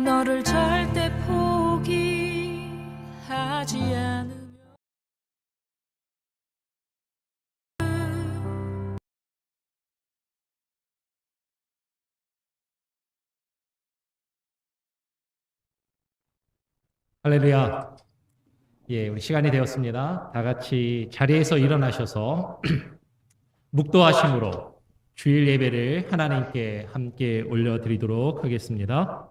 너를 절대 포기하지 않으며 할렐루야. 예, 우리 시간이 되었습니다. 다 같이 자리에서 일어나셔서 묵도하심으로 주일 예배를 하나님께 함께 올려드리도록 하겠습니다.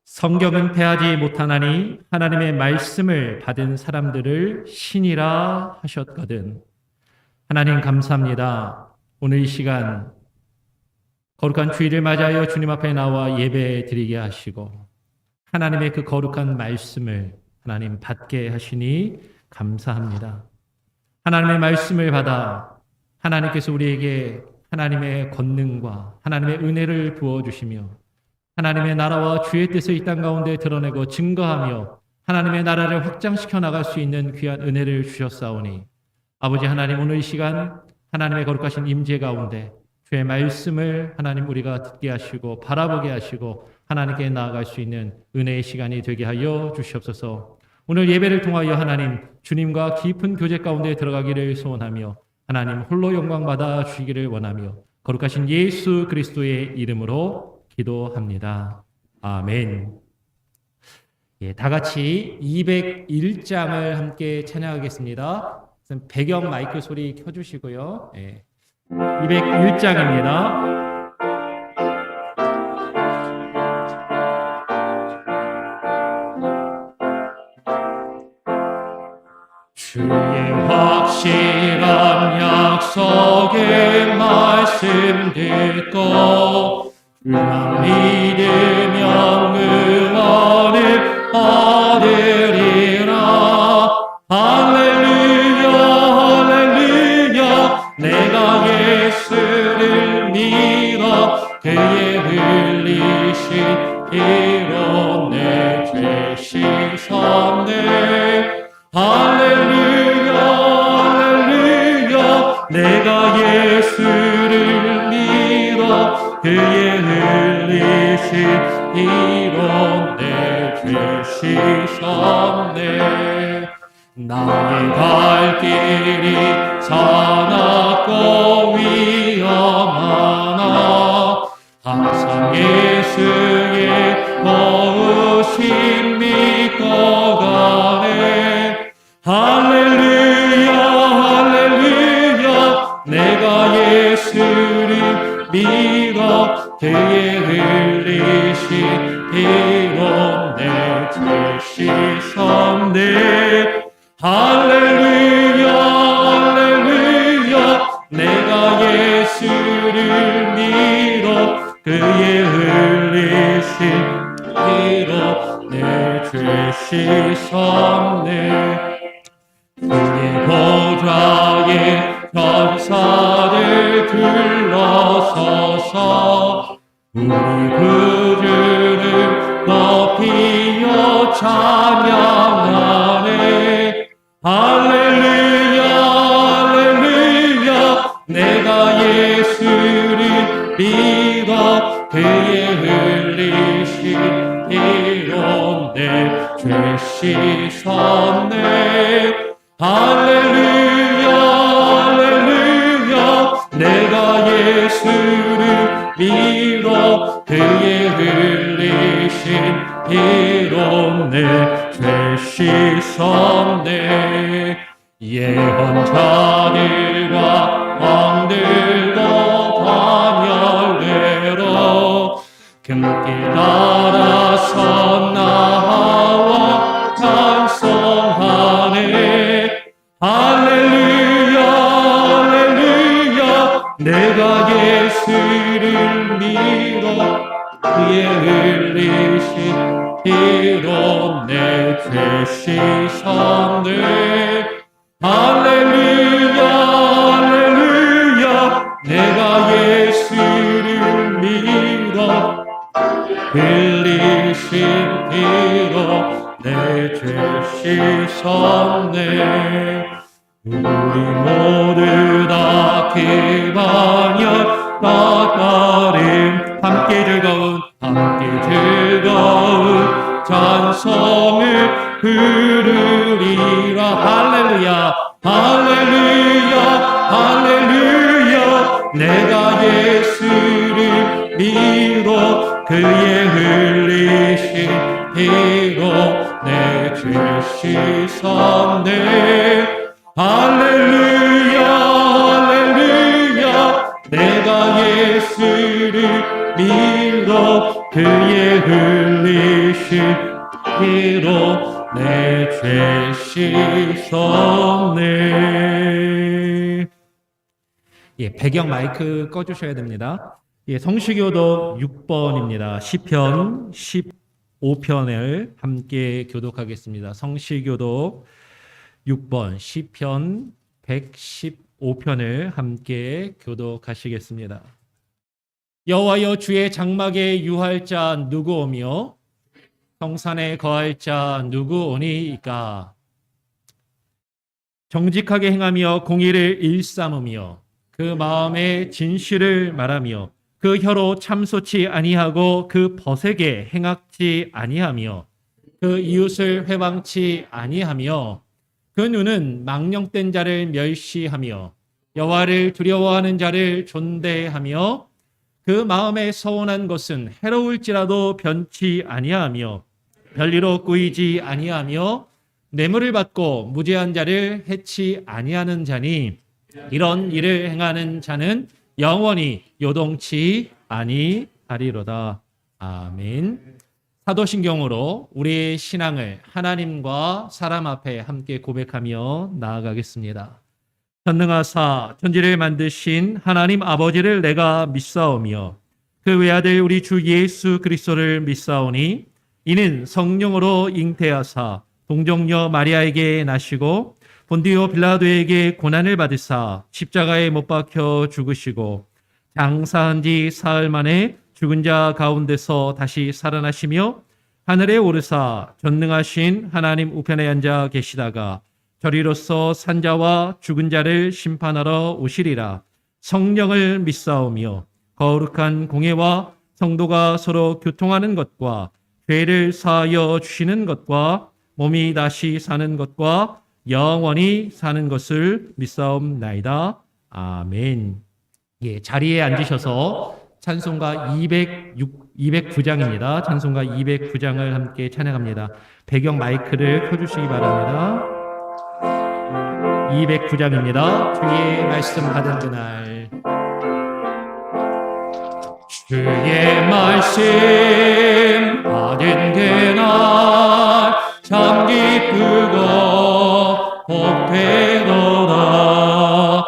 성경은 패하지 못하나니 하나님의 말씀을 받은 사람들을 신이라 하셨거든. 하나님 감사합니다. 오늘 이 시간 거룩한 주일을 맞이하여 주님 앞에 나와 예배 드리게 하시고 하나님의 그 거룩한 말씀을 하나님 받게 하시니 감사합니다. 하나님의 말씀을 받아 하나님께서 우리에게 하나님의 권능과 하나님의 은혜를 부어주시며 하나님의 나라와 주의 뜻을 이 땅 가운데 드러내고 증거하며 하나님의 나라를 확장시켜 나갈 수 있는 귀한 은혜를 주셨사오니 아버지 하나님 오늘 이 시간 하나님의 거룩하신 임재 가운데 주의 말씀을 하나님 우리가 듣게 하시고 바라보게 하시고 하나님께 나아갈 수 있는 은혜의 시간이 되게 하여 주시옵소서. 오늘 예배를 통하여 하나님 주님과 깊은 교제 가운데 들어가기를 소원하며 하나님 홀로 영광 받아 주시기를 원하며 거룩하신 예수 그리스도의 이름으로 기도합니다. 아멘. 예, 다 같이 201장을 함께 찬양하겠습니다. 배경 마이크 소리 켜주시고요. 예, 201장입니다. 주의 확실한 약속의 말씀 듣고 주만 믿으면 응원을 얻으리라. 할렐루야 할렐루야 내가 예수를 믿어 그의 흘리신 피로 내 죄 씻었네. 할렐루야 할렐루야 내가 예수를 믿어 그의 흘리신 피로 내 죄 씻었네. 나의 갈 길이 사납고 위험하나 항상 예수의 도우심 믿고 가네. 할렐루야 할렐루야 내가 예수를 믿어 그의 흘리신 피로 내 죄 씻었네. 할렐루야 할렐루야 내가 예수를 믿어 그의 흘리신 피로 내 죄 씻었네. 그의 보좌에 천사들 둘러서서 우리 구주를 높이며 찬양하네. 할렐루야 할렐루야 내가 예수를 믿어 그의 흘리신 피로 내 죄 씻었네. 할렐루야 할렐루야 내가 예수를 믿어 그의 흘리신 피로 내 죄 씻었네. 예언자들과 왕들도 반열례로 금길 따라서 나와 찬송하네. 할렐루야 할렐루야 내가 예수를 믿어 그의 흘리신 피로 내 죄 씻었네. 할렐루야 할렐루야 내가 예수를 믿어 흘리신 피로 내 죄 씻었네. 우리 모두 다 기반연 낯가림 함께 즐거운 찬송을 부르리라. 할렐루야 할렐루야 할렐루야. 내가 예수를 믿어 그의 흘리신 피로 내 죄 씻었네. 할렐루야 할렐루야. 내가 예수를 믿어 그의 흘리신 피로 내 죄 씻었네. 예, 배경 마이크 꺼주셔야 됩니다. 예, 성시교독 6번입니다. 시편 15편을 함께 교독하겠습니다. 성시교독 6번 시편 115편을 함께 교독하시겠습니다. 여호와여, 주의 장막에 유할 자 누구 오며 성산에 거할 자 누구 오니이까? 정직하게 행하며 공의를 일삼으며 그 마음에 진실을 말하며 그 혀로 참소치 아니하고 그 벗에게 행악지 아니하며 그 이웃을 회방치 아니하며 그 눈은 망령된 자를 멸시하며 여호와를 두려워하는 자를 존대하며 그 마음에 서운한 것은 해로울지라도 변치 아니하며 별리로 꾸이지 아니하며 뇌물을 받고 무죄한 자를 해치 아니하는 자니 이런 일을 행하는 자는 영원히 요동치 아니하리로다. 아멘. 사도신경으로 우리의 신앙을 하나님과 사람 앞에 함께 고백하며 나아가겠습니다. 전능하사 천지를 만드신 하나님 아버지를 내가 믿사오며 그 외아들 우리 주 예수 그리스도를 믿사오니 이는 성령으로 잉태하사 동정녀 마리아에게 나시고 본디오 빌라도에게 고난을 받으사 십자가에 못 박혀 죽으시고 장사한 지 사흘 만에 죽은 자 가운데서 다시 살아나시며 하늘에 오르사 전능하신 하나님 우편에 앉아 계시다가 저리로서 산자와 죽은 자를 심판하러 오시리라. 성령을 믿사오며 거룩한 공예와 성도가 서로 교통하는 것과 죄를 사하여 주시는 것과 몸이 다시 사는 것과 영원히 사는 것을 믿사옵나이다. 아멘. 예, 자리에 앉으셔서 찬송가 209장입니다. 찬송가 209장을 함께 찬양합니다. 배경 마이크를 켜주시기 바랍니다. 209장입니다. 주의 말씀 받은 그날. 주의 말씀 받은 그날 참 기쁘고 복되도다.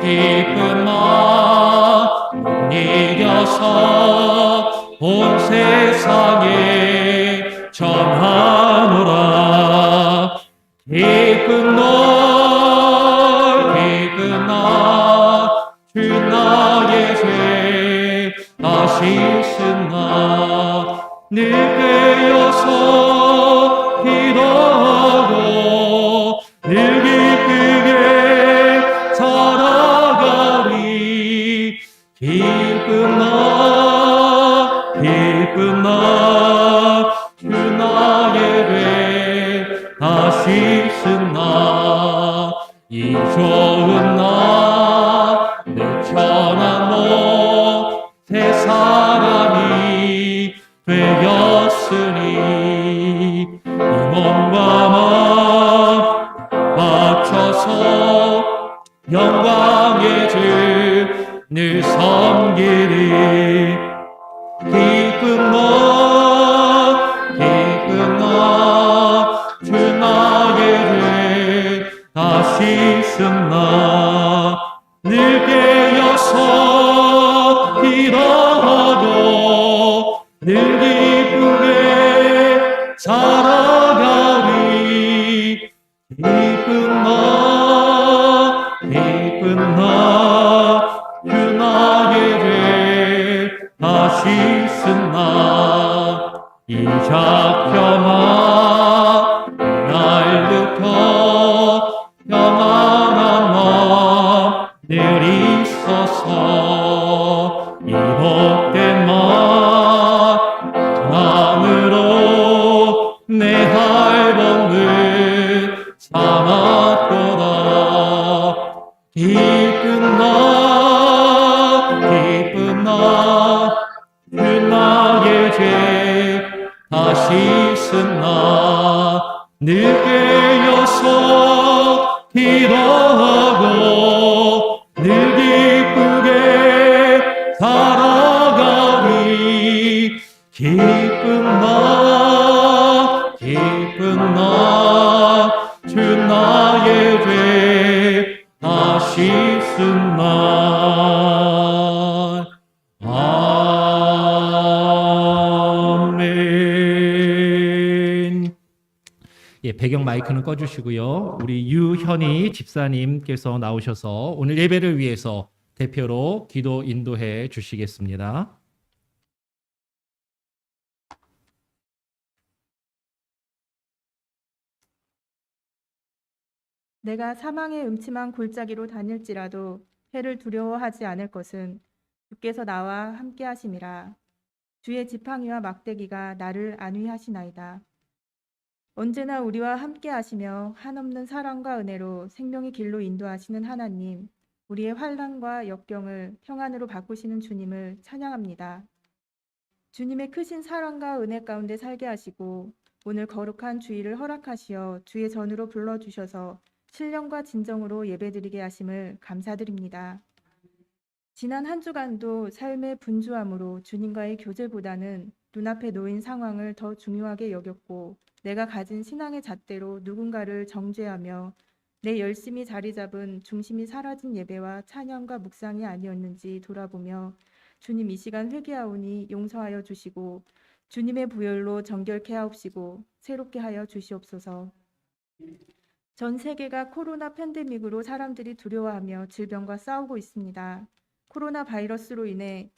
기쁜 마음 이겨서 온 세상에 전하노라. 기쁜 날 주 나의 죄 다 씻으나 늘 깨어서 기도하고 늘 기쁘게 살아가리. 기쁜 날 주 나의 죄 다 씻으나 이 좋은 날 늘 천한 세 사람이 되었으니 이 몸과 마음 바쳐서 영광의 주 늘 섬기리. 기쁜 날 주 나의 죄 다 씻으나 늘 깨어서 기도하고 늘 기쁘게 살아가리. 기쁜 날 주 나의 죄 다 씻으나 이적 평화 날부터 평안한 마음 늘 있어서 이 복된 마음으로 내 할복을 삼았도다. 기쁜 나 그 나의 죄 다시 쓴나 늦게 여서 기도하고 늘 기쁘게 살아가리. 기쁜 나 주 나의 죄 다시 쓴나. 아멘. 예, 배경 마이크는 꺼주시고요. 우리 유현희 집사님께서 나오셔서 오늘 예배를 위해서 대표로 기도 인도해 주시겠습니다. 내가 사망의 음침한 골짜기로 다닐지라도 해를 두려워하지 않을 것은 주께서 나와 함께 하심이라. 주의 지팡이와 막대기가 나를 안위하시나이다. 언제나 우리와 함께 하시며 한없는 사랑과 은혜로 생명의 길로 인도하시는 하나님, 우리의 환난과 역경을 평안으로 바꾸시는 주님을 찬양합니다. 주님의 크신 사랑과 은혜 가운데 살게 하시고 오늘 거룩한 주일을 허락하시어 주의 전으로 불러주셔서 신령과 진정으로 예배드리게 하심을 감사드립니다. 지난 한 주간도 삶의 분주함으로 주님과의 교제보다는 눈앞에 놓인 상황을 더 중요하게 여겼고 내가 가진 신앙의 잣대로 누군가를 정죄하며 내 열심히 자리 잡은 중심이 사라진 예배와 찬양과 묵상이 아니었는지 돌아보며 주님 이 시간 회개하오니 용서하여 주시고 주님의 부열로 정결케 하옵시고 새롭게 하여 주시옵소서. 전 세계가 코로나 팬데믹으로 사람들이 두려워하며 질병과 싸우고 있습니다. 코로나 바이러스로 인해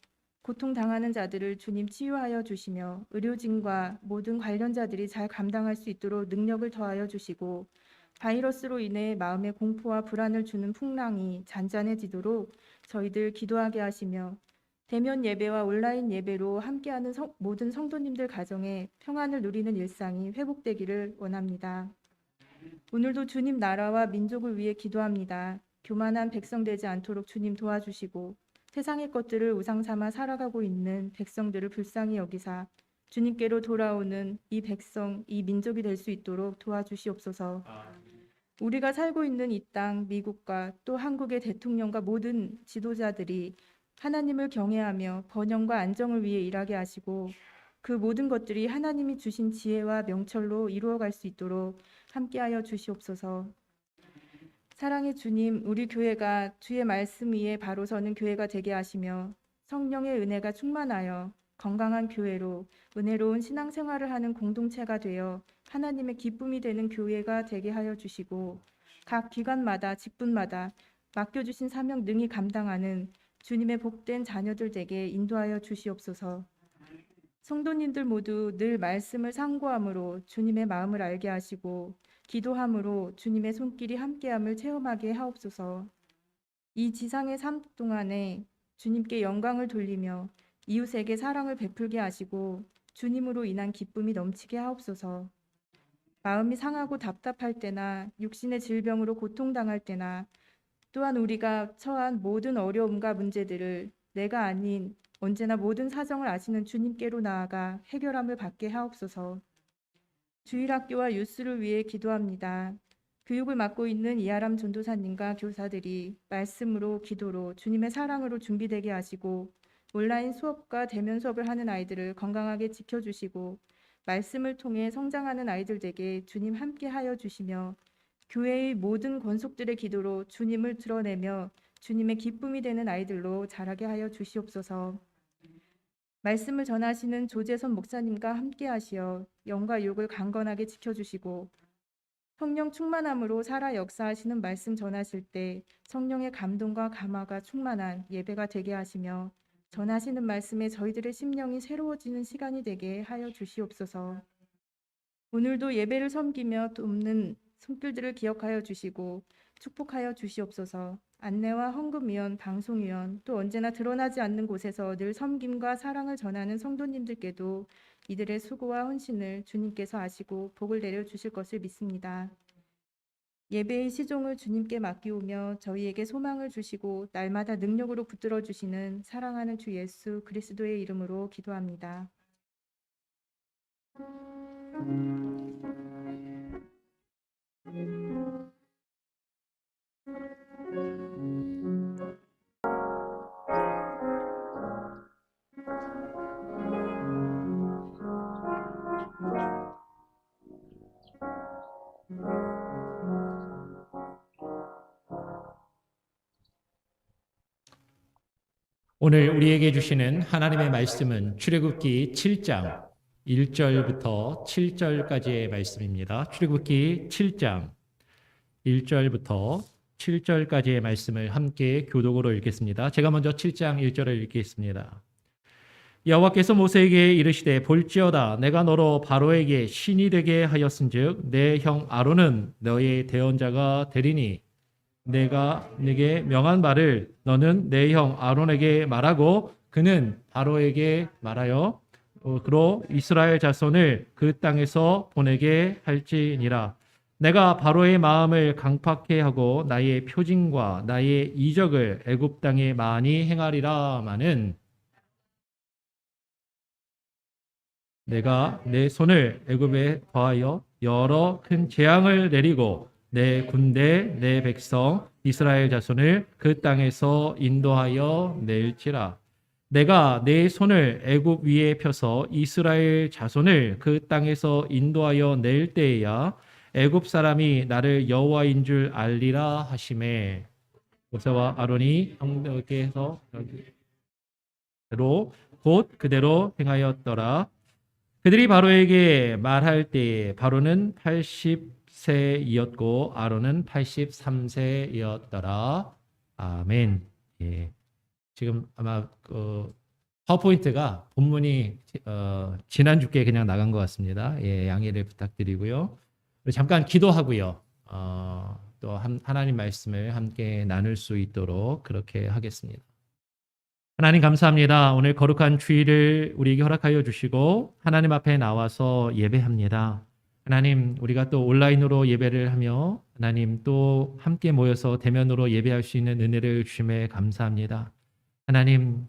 고통당하는 자들을 주님 치유하여 주시며 의료진과 모든 관련자들이 잘 감당할 수 있도록 능력을 더하여 주시고 바이러스로 인해 마음의 공포와 불안을 주는 풍랑이 잔잔해지도록 저희들 기도하게 하시며 대면 예배와 온라인 예배로 함께하는 모든 성도님들 가정에 평안을 누리는 일상이 회복되기를 원합니다. 오늘도 주님 나라와 민족을 위해 기도합니다. 교만한 백성 되지 않도록 주님 도와주시고 세상의 것들을 우상 삼아 살아가고 있는 백성들을 불쌍히 여기사 주님께로 돌아오는 이 백성, 이 민족이 될 수 있도록 도와주시옵소서. 우리가 살고 있는 이 땅, 미국과 또 한국의 대통령과 모든 지도자들이 하나님을 경외하며 번영과 안정을 위해 일하게 하시고 그 모든 것들이 하나님이 주신 지혜와 명철로 이루어갈 수 있도록 함께하여 주시옵소서. 사랑의 주님, 우리 교회가 주의 말씀 위에 바로 서는 교회가 되게 하시며 성령의 은혜가 충만하여 건강한 교회로 은혜로운 신앙생활을 하는 공동체가 되어 하나님의 기쁨이 되는 교회가 되게 하여 주시고 각 기관마다 직분마다 맡겨주신 사명 능히 감당하는 주님의 복된 자녀들 되게 인도하여 주시옵소서. 성도님들 모두 늘 말씀을 상고함으로 주님의 마음을 알게 하시고 기도함으로 주님의 손길이 함께함을 체험하게 하옵소서. 이 지상의 삶 동안에 주님께 영광을 돌리며 이웃에게 사랑을 베풀게 하시고 주님으로 인한 기쁨이 넘치게 하옵소서. 마음이 상하고 답답할 때나 육신의 질병으로 고통당할 때나 또한 우리가 처한 모든 어려움과 문제들을 내가 아닌 언제나 모든 사정을 아시는 주님께로 나아가 해결함을 받게 하옵소서. 주일학교와 유스를 위해 기도합니다. 교육을 맡고 있는 이하람 전도사님과 교사들이 말씀으로 기도로 주님의 사랑으로 준비되게 하시고 온라인 수업과 대면 수업을 하는 아이들을 건강하게 지켜주시고 말씀을 통해 성장하는 아이들에게 주님 함께 하여 주시며 교회의 모든 권속들의 기도로 주님을 드러내며 주님의 기쁨이 되는 아이들로 자라게 하여 주시옵소서. 말씀을 전하시는 조재선 목사님과 함께 하시어 영과 육을 강건하게 지켜주시고 성령 충만함으로 살아 역사하시는 말씀 전하실 때 성령의 감동과 감화가 충만한 예배가 되게 하시며 전하시는 말씀에 저희들의 심령이 새로워지는 시간이 되게 하여 주시옵소서. 오늘도 예배를 섬기며 돕는 손길들을 기억하여 주시고 축복하여 주시옵소서. 안내와 헌금위원, 방송위원, 또 언제나 드러나지 않는 곳에서 늘 섬김과 사랑을 전하는 성도님들께도 이들의 수고와 헌신을 주님께서 아시고 복을 내려 주실 것을 믿습니다. 예배의 시종을 주님께 맡기오며 저희에게 소망을 주시고 날마다 능력으로 붙들어 주시는 사랑하는 주 예수 그리스도의 이름으로 기도합니다. 오늘 우리에게 주시는 하나님의 말씀은 출애굽기 7장 1절부터 7절까지의 말씀입니다. 출애굽기 7장 1절부터 7절까지의 말씀을 함께 교독으로 읽겠습니다. 제가 먼저 7장 1절을 읽겠습니다. 여호와께서 모세에게 이르시되 볼지어다 내가 너로 바로에게 신이 되게 하였은즉 내 형 아론은 너의 대언자가 되리니 내가 네게 명한 말을 너는 내 형 아론에게 말하고 그는 바로에게 말하여 그로 이스라엘 자손을 그 땅에서 보내게 할지니라. 내가 바로의 마음을 강팍해 하고 나의 표징과 나의 이적을 애굽 땅에 많이 행하리라마는 내가 내 손을 애굽에 더하여 여러 큰 재앙을 내리고 내 군대 내 백성 이스라엘 자손을 그 땅에서 인도하여 낼지라. 내가 내 손을 애굽 위에 펴서 이스라엘 자손을 그 땅에서 인도하여 낼 때에야 애굽 사람이 나를 여호와인 줄 알리라 하시매 모세와 아론이 형들께서 곧 그대로 행하였더라. 그들이 바로에게 말할 때에 바로는 80세이었고 아론은 83세이었더라. 아멘. 예. 지금 아마 파워포인트가 본문이 지난주께 그냥 나간 것 같습니다. 예, 양해를 부탁드리고요. 잠깐 기도하고요. 또 하나님 말씀을 함께 나눌 수 있도록 그렇게 하겠습니다. 하나님 감사합니다. 오늘 거룩한 주일을 우리에게 허락하여 주시고 하나님 앞에 나와서 예배합니다. 하나님 우리가 또 온라인으로 예배를 하며 하나님 또 함께 모여서 대면으로 예배할 수 있는 은혜를 주심에 감사합니다. 하나님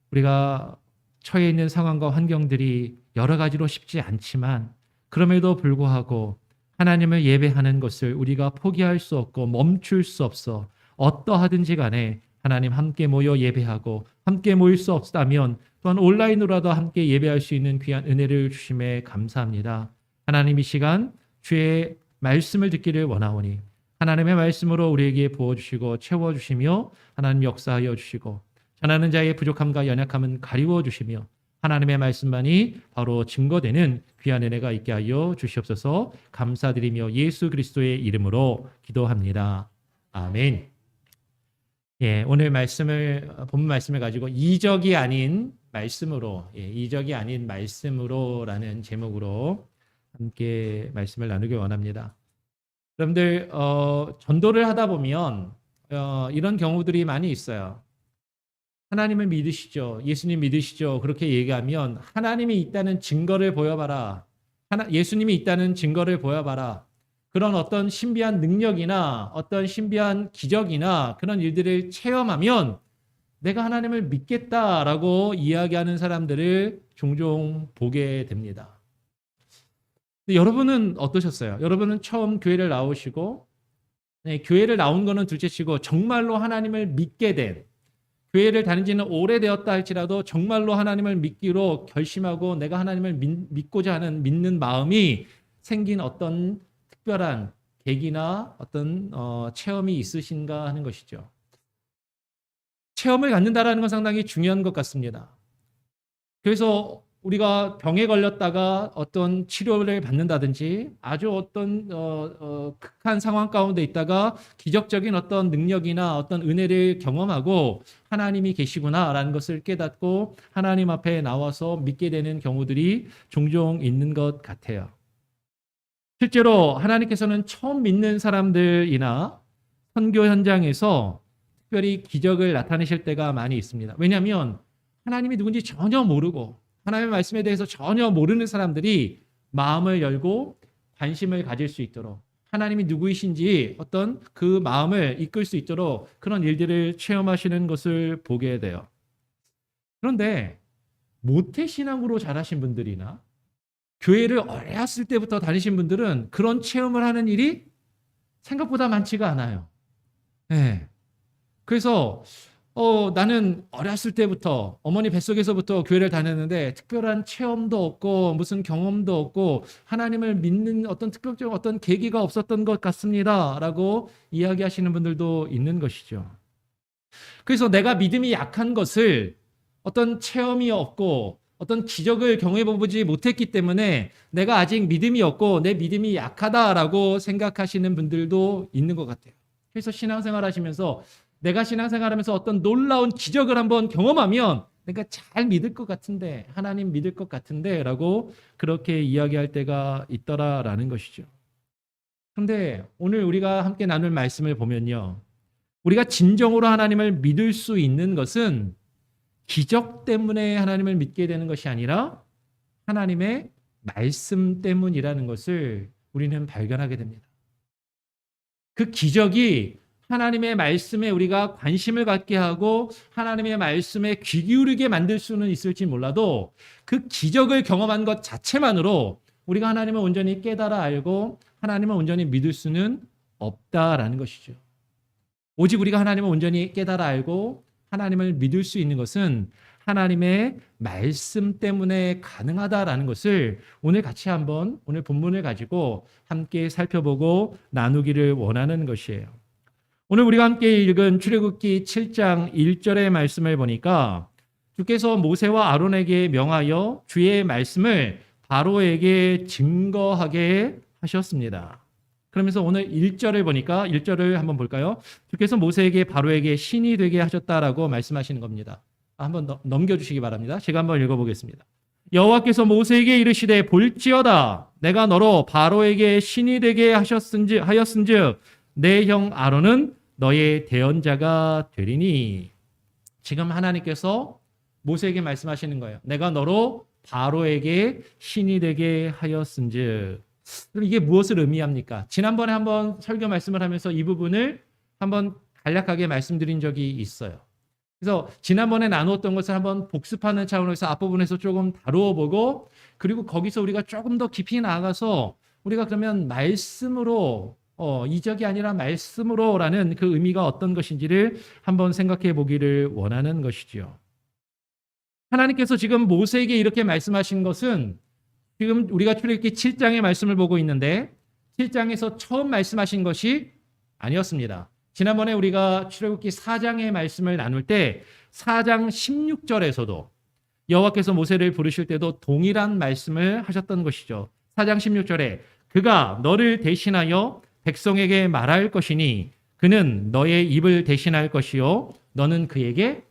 우리가 처해 있는 상황과 환경들이 여러 가지로 쉽지 않지만 그럼에도 불구하고 하나님을 예배하는 것을 우리가 포기할 수 없고 멈출 수 없어 어떠하든지 간에 하나님 함께 모여 예배하고 함께 모일 수 없다면 또한 온라인으로라도 함께 예배할 수 있는 귀한 은혜를 주심에 감사합니다. 하나님 이 시간 주의 말씀을 듣기를 원하오니 하나님의 말씀으로 우리에게 부어주시고 채워주시며 하나님 역사하여 주시고 전하는 자의 부족함과 연약함은 가리워 주시며 하나님의 말씀만이 바로 증거되는 귀한 은혜가 있게 하여 주시옵소서. 감사드리며 예수 그리스도의 이름으로 기도합니다. 아멘. 예, 오늘 본문 말씀을 가지고 이적이 아닌 말씀으로라는 제목으로 함께 말씀을 나누기 원합니다. 여러분들 전도를 하다 보면 이런 경우들이 많이 있어요. 하나님을 믿으시죠? 예수님 믿으시죠? 그렇게 얘기하면 하나님이 있다는 증거를 보여봐라. 예수님이 있다는 증거를 보여봐라. 그런 어떤 신비한 능력이나 어떤 신비한 기적이나 그런 일들을 체험하면 내가 하나님을 믿겠다라고 이야기하는 사람들을 종종 보게 됩니다. 근데 여러분은 어떠셨어요? 여러분은 처음 교회를 나오시고 교회를 나온 거는 둘째치고 정말로 하나님을 믿게 된 교회를 다닌 지는 오래되었다 할지라도 정말로 하나님을 믿기로 결심하고 내가 하나님을 믿고자 하는 믿는 마음이 생긴 어떤 특별한 계기나 어떤 체험이 있으신가 하는 것이죠. 체험을 갖는다라는 건 상당히 중요한 것 같습니다. 그래서 우리가 병에 걸렸다가 어떤 치료를 받는다든지 아주 어떤 극한 상황 가운데 있다가 기적적인 어떤 능력이나 어떤 은혜를 경험하고 하나님이 계시구나라는 것을 깨닫고 하나님 앞에 나와서 믿게 되는 경우들이 종종 있는 것 같아요. 실제로 하나님께서는 처음 믿는 사람들이나 선교 현장에서 특별히 기적을 나타내실 때가 많이 있습니다. 왜냐하면 하나님이 누군지 전혀 모르고 하나님의 말씀에 대해서 전혀 모르는 사람들이 마음을 열고 관심을 가질 수 있도록 하나님이 누구이신지 어떤 그 마음을 이끌 수 있도록 그런 일들을 체험하시는 것을 보게 돼요. 그런데 모태신앙으로 자라신 분들이나 교회를 어렸을 때부터 다니신 분들은 그런 체험을 하는 일이 생각보다 많지가 않아요. 네. 그래서 나는 어렸을 때부터 어머니 뱃속에서부터 교회를 다녔는데 특별한 체험도 없고 무슨 경험도 없고 하나님을 믿는 어떤 특별적 어떤 계기가 없었던 것 같습니다라고 이야기하시는 분들도 있는 것이죠. 그래서 내가 믿음이 약한 것을 어떤 체험이 없고 어떤 기적을 경험해보지 못했기 때문에 내가 아직 믿음이 없고 내 믿음이 약하다라고 생각하시는 분들도 있는 것 같아요. 그래서 신앙생활 하시면서 내가 신앙생활하면서 어떤 놀라운 기적을 한번 경험하면 내가 잘 믿을 것 같은데 하나님 믿을 것 같은데 라고 그렇게 이야기할 때가 있더라라는 것이죠. 그런데 오늘 우리가 함께 나눌 말씀을 보면요. 우리가 진정으로 하나님을 믿을 수 있는 것은 기적 때문에 하나님을 믿게 되는 것이 아니라 하나님의 말씀 때문이라는 것을 우리는 발견하게 됩니다. 그 기적이 하나님의 말씀에 우리가 관심을 갖게 하고 하나님의 말씀에 귀 기울이게 만들 수는 있을지 몰라도 그 기적을 경험한 것 자체만으로 우리가 하나님을 온전히 깨달아 알고 하나님을 온전히 믿을 수는 없다라는 것이죠. 오직 우리가 하나님을 온전히 깨달아 알고 하나님을 믿을 수 있는 것은 하나님의 말씀 때문에 가능하다라는 것을 오늘 같이 한번 오늘 본문을 가지고 함께 살펴보고 나누기를 원하는 것이에요. 오늘 우리가 함께 읽은 출애굽기 7장 1절의 말씀을 보니까 주께서 모세와 아론에게 명하여 주의 말씀을 바로에게 증거하게 하셨습니다. 그러면서 오늘 1절을 보니까 1절을 한번 볼까요? 주께서 모세에게 바로에게 신이 되게 하셨다라고 말씀하시는 겁니다. 한번 넘겨주시기 바랍니다. 제가 한번 읽어보겠습니다. 여호와께서 모세에게 이르시되 볼지어다 내가 너로 바로에게 신이 되게 하였은즉 내 형 아론은 너의 대언자가 되리니. 지금 하나님께서 모세에게 말씀하시는 거예요. 내가 너로 바로에게 신이 되게 하였은즉. 그럼 이게 무엇을 의미합니까? 지난번에 한번 설교 말씀을 하면서 이 부분을 한번 간략하게 말씀드린 적이 있어요. 그래서 지난번에 나누었던 것을 한번 복습하는 차원에서 앞부분에서 조금 다루어 보고 그리고 거기서 우리가 조금 더 깊이 나아가서 우리가 그러면 말씀으로 이적이 아니라 말씀으로라는 그 의미가 어떤 것인지를 한번 생각해 보기를 원하는 것이죠. 하나님께서 지금 모세에게 이렇게 말씀하신 것은 지금 우리가 출애굽기 7장의 말씀을 보고 있는데 7장에서 처음 말씀하신 것이 아니었습니다. 지난번에 우리가 출애굽기 4장의 말씀을 나눌 때 4장 16절에서도 여호와께서 모세를 부르실 때도 동일한 말씀을 하셨던 것이죠. 4장 16절에 그가 너를 대신하여 백성에게 말할 것이니 그는 너의 입을 대신할 것이요 너는 그에게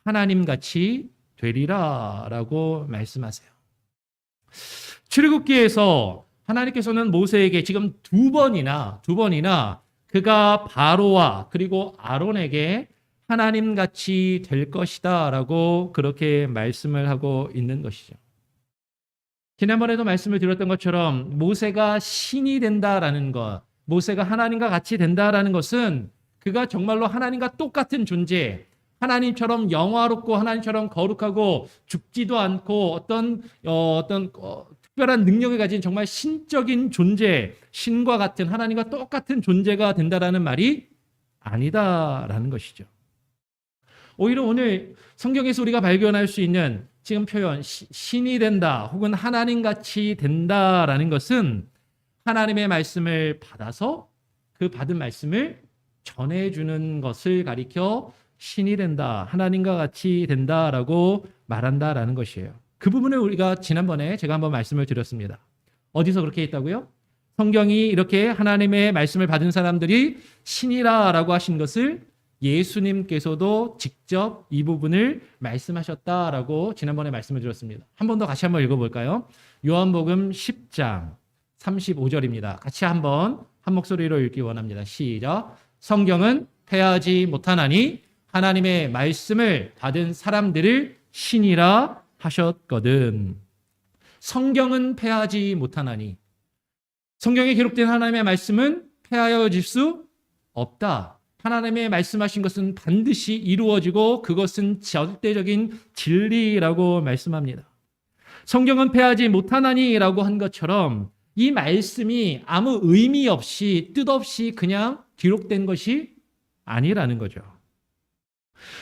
하나님같이 되리라 라고 말씀하세요. 출애굽기에서 하나님께서는 모세에게 지금 두 번이나 그가 바로와 그리고 아론에게 하나님같이 될 것이다 라고 그렇게 말씀을 하고 있는 것이죠. 지난번에도 말씀을 드렸던 것처럼 모세가 신이 된다라는 것, 모세가 하나님과 같이 된다라는 것은 그가 정말로 하나님과 똑같은 존재, 하나님처럼 영화롭고 하나님처럼 거룩하고 죽지도 않고 어떤 특별한 능력을 가진 정말 신적인 존재, 신과 같은 하나님과 똑같은 존재가 된다라는 말이 아니다라는 것이죠. 오히려 오늘 성경에서 우리가 발견할 수 있는 지금 표현 신이 된다 혹은 하나님같이 된다라는 것은 하나님의 말씀을 받아서 그 받은 말씀을 전해주는 것을 가리켜 신이 된다, 하나님과 같이 된다라고 말한다라는 것이에요. 그 부분을 우리가 지난번에 제가 한번 말씀을 드렸습니다. 어디서 그렇게 했다고요? 성경이 이렇게 하나님의 말씀을 받은 사람들이 신이라라고 하신 것을 예수님께서도 직접 이 부분을 말씀하셨다라고 지난번에 말씀을 드렸습니다. 한 번 더 같이 한번 읽어볼까요? 요한복음 10장 35절입니다. 같이 한번 한 목소리로 읽기 원합니다. 시작. 성경은 패하지 못하나니 하나님의 말씀을 받은 사람들을 신이라 하셨거든. 성경은 패하지 못하나니, 성경에 기록된 하나님의 말씀은 패하여질 수 없다. 하나님의 말씀하신 것은 반드시 이루어지고 그것은 절대적인 진리라고 말씀합니다. 성경은 패하지 못하나니라고 한 것처럼 이 말씀이 아무 의미 없이 뜻없이 그냥 기록된 것이 아니라는 거죠.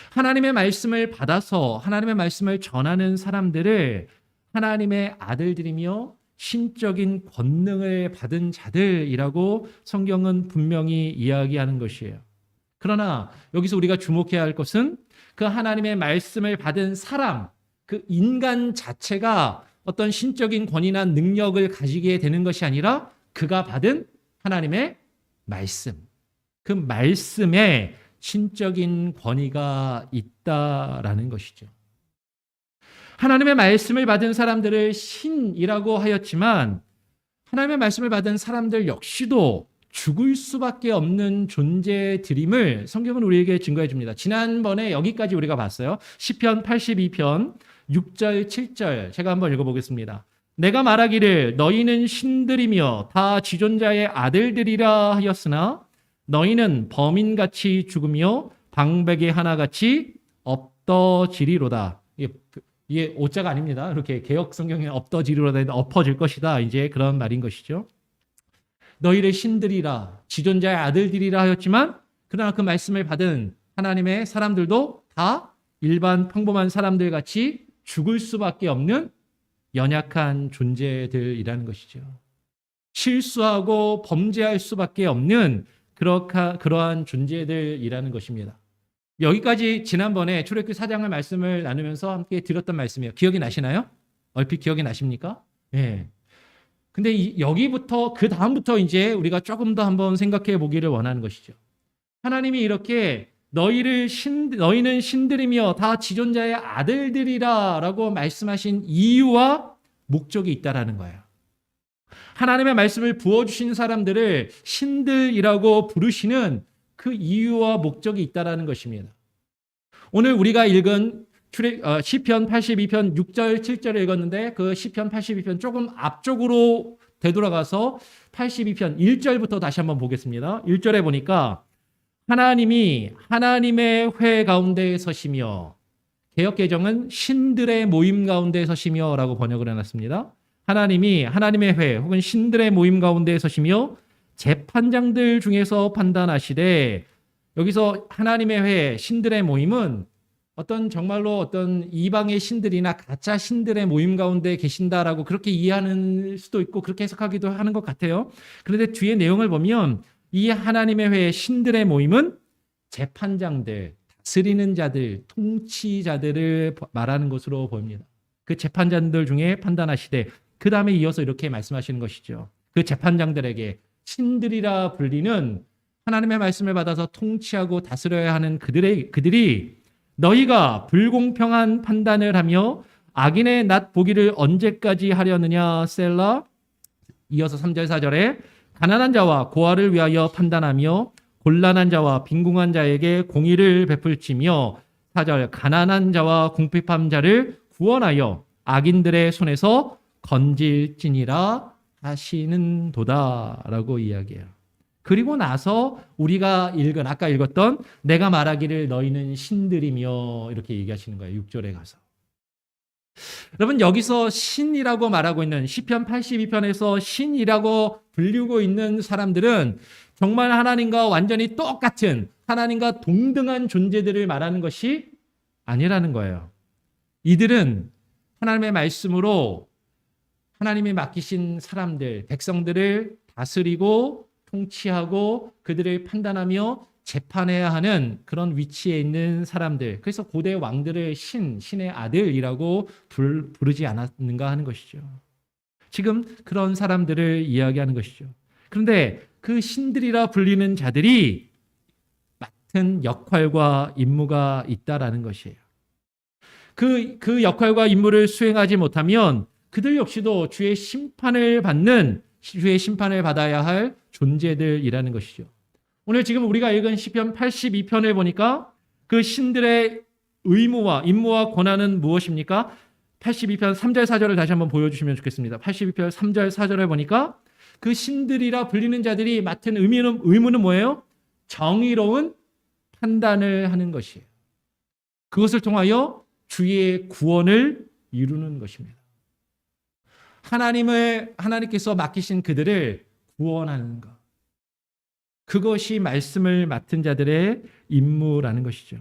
하나님의 말씀을 받아서 하나님의 말씀을 전하는 사람들을 하나님의 아들들이며 신적인 권능을 받은 자들이라고 성경은 분명히 이야기하는 것이에요. 그러나 여기서 우리가 주목해야 할 것은 그 하나님의 말씀을 받은 사람, 그 인간 자체가 어떤 신적인 권위나 능력을 가지게 되는 것이 아니라 그가 받은 하나님의 말씀, 그 말씀에 신적인 권위가 있다라는 것이죠. 하나님의 말씀을 받은 사람들을 신이라고 하였지만 하나님의 말씀을 받은 사람들 역시도 죽을 수밖에 없는 존재들임을 성경은 우리에게 증거해 줍니다. 지난번에 여기까지 우리가 봤어요. 시편 82편 6절 7절 제가 한번 읽어보겠습니다. 내가 말하기를 너희는 신들이며 다 지존자의 아들들이라 하였으나 너희는 범인같이 죽으며 방백의 하나같이 엎어지리로다. 이게 오자가 아닙니다. 이렇게 개역 성경에 엎어지리로다, 엎어질 것이다. 이제 그런 말인 것이죠. 너희를 신들이라 지존자의 아들들이라 하였지만 그러나 그 말씀을 받은 하나님의 사람들도 다 일반 평범한 사람들 같이 죽을 수밖에 없는 연약한 존재들이라는 것이죠. 실수하고 범죄할 수밖에 없는 그러한 존재들이라는 것입니다. 여기까지 지난번에 출애굽기 4장의 말씀을 나누면서 함께 드렸던 말씀이에요. 기억이 나시나요? 얼핏 기억이 나십니까? 예. 근데 여기부터 그 다음부터 이제 우리가 조금 더 한번 생각해 보기를 원하는 것이죠. 하나님이 이렇게 너희는 신들이며 다 지존자의 아들들이라라고 말씀하신 이유와 목적이 있다라는 거예요. 하나님의 말씀을 부어주신 사람들을 신들이라고 부르시는 그 이유와 목적이 있다라는 것입니다. 오늘 우리가 읽은 시편 82편 6절 7절을 읽었는데 그 시편 82편 조금 앞쪽으로 되돌아가서 82편 1절부터 다시 한번 보겠습니다. 1절에 보니까 하나님이 하나님의 회 가운데 서시며, 개역개정은 신들의 모임 가운데 서시며 라고 번역을 해놨습니다. 하나님이 하나님의 회 혹은 신들의 모임 가운데 서시며 재판장들 중에서 판단하시되, 여기서 하나님의 회, 신들의 모임은 정말로 어떤 이방의 신들이나 가짜 신들의 모임 가운데 계신다라고 그렇게 이해하는 수도 있고 그렇게 해석하기도 하는 것 같아요. 그런데 뒤에 내용을 보면 이 하나님의 회, 신들의 모임은 재판장들, 다스리는 자들, 통치자들을 말하는 것으로 보입니다. 그 재판장들 중에 판단하시되, 그 다음에 이어서 이렇게 말씀하시는 것이죠. 그 재판장들에게 신들이라 불리는 하나님의 말씀을 받아서 통치하고 다스려야 하는 그들이 너희가 불공평한 판단을 하며 악인의 낫 보기를 언제까지 하려느냐 셀라. 이어서 3절 4절에 가난한 자와 고아를 위하여 판단하며 곤란한 자와 빈궁한 자에게 공의를 베풀지며 4절 가난한 자와 궁핍한 자를 구원하여 악인들의 손에서 건질지니라 하시는 도다라고 이야기해요. 그리고 나서 우리가 아까 읽었던 내가 말하기를 너희는 신들이며 이렇게 얘기하시는 거예요. 6절에 가서. 여러분, 여기서 신이라고 말하고 있는 시편 82편에서 신이라고 불리고 있는 사람들은 정말 하나님과 완전히 똑같은, 하나님과 동등한 존재들을 말하는 것이 아니라는 거예요. 이들은 하나님의 말씀으로 하나님이 맡기신 사람들, 백성들을 다스리고 통치하고 그들을 판단하며 재판해야 하는 그런 위치에 있는 사람들. 그래서 고대 왕들을 신의 아들이라고 부르지 않았는가 하는 것이죠. 지금 그런 사람들을 이야기하는 것이죠. 그런데 그 신들이라 불리는 자들이 맡은 역할과 임무가 있다라는 것이에요. 그 역할과 임무를 수행하지 못하면 그들 역시도 주의 심판을 받아야 할 존재들이라는 것이죠. 오늘 지금 우리가 읽은 시편 82편을 보니까 그 신들의 의무와 임무와 권한은 무엇입니까? 82편 3절 4절을 다시 한번 보여주시면 좋겠습니다. 82편 3절 4절을 보니까 그 신들이라 불리는 자들이 맡은 의무는 뭐예요? 정의로운 판단을 하는 것이에요. 그것을 통하여 주의 구원을 이루는 것입니다. 하나님께서 맡기신 그들을 구원하는 것. 그것이 말씀을 맡은 자들의 임무라는 것이죠.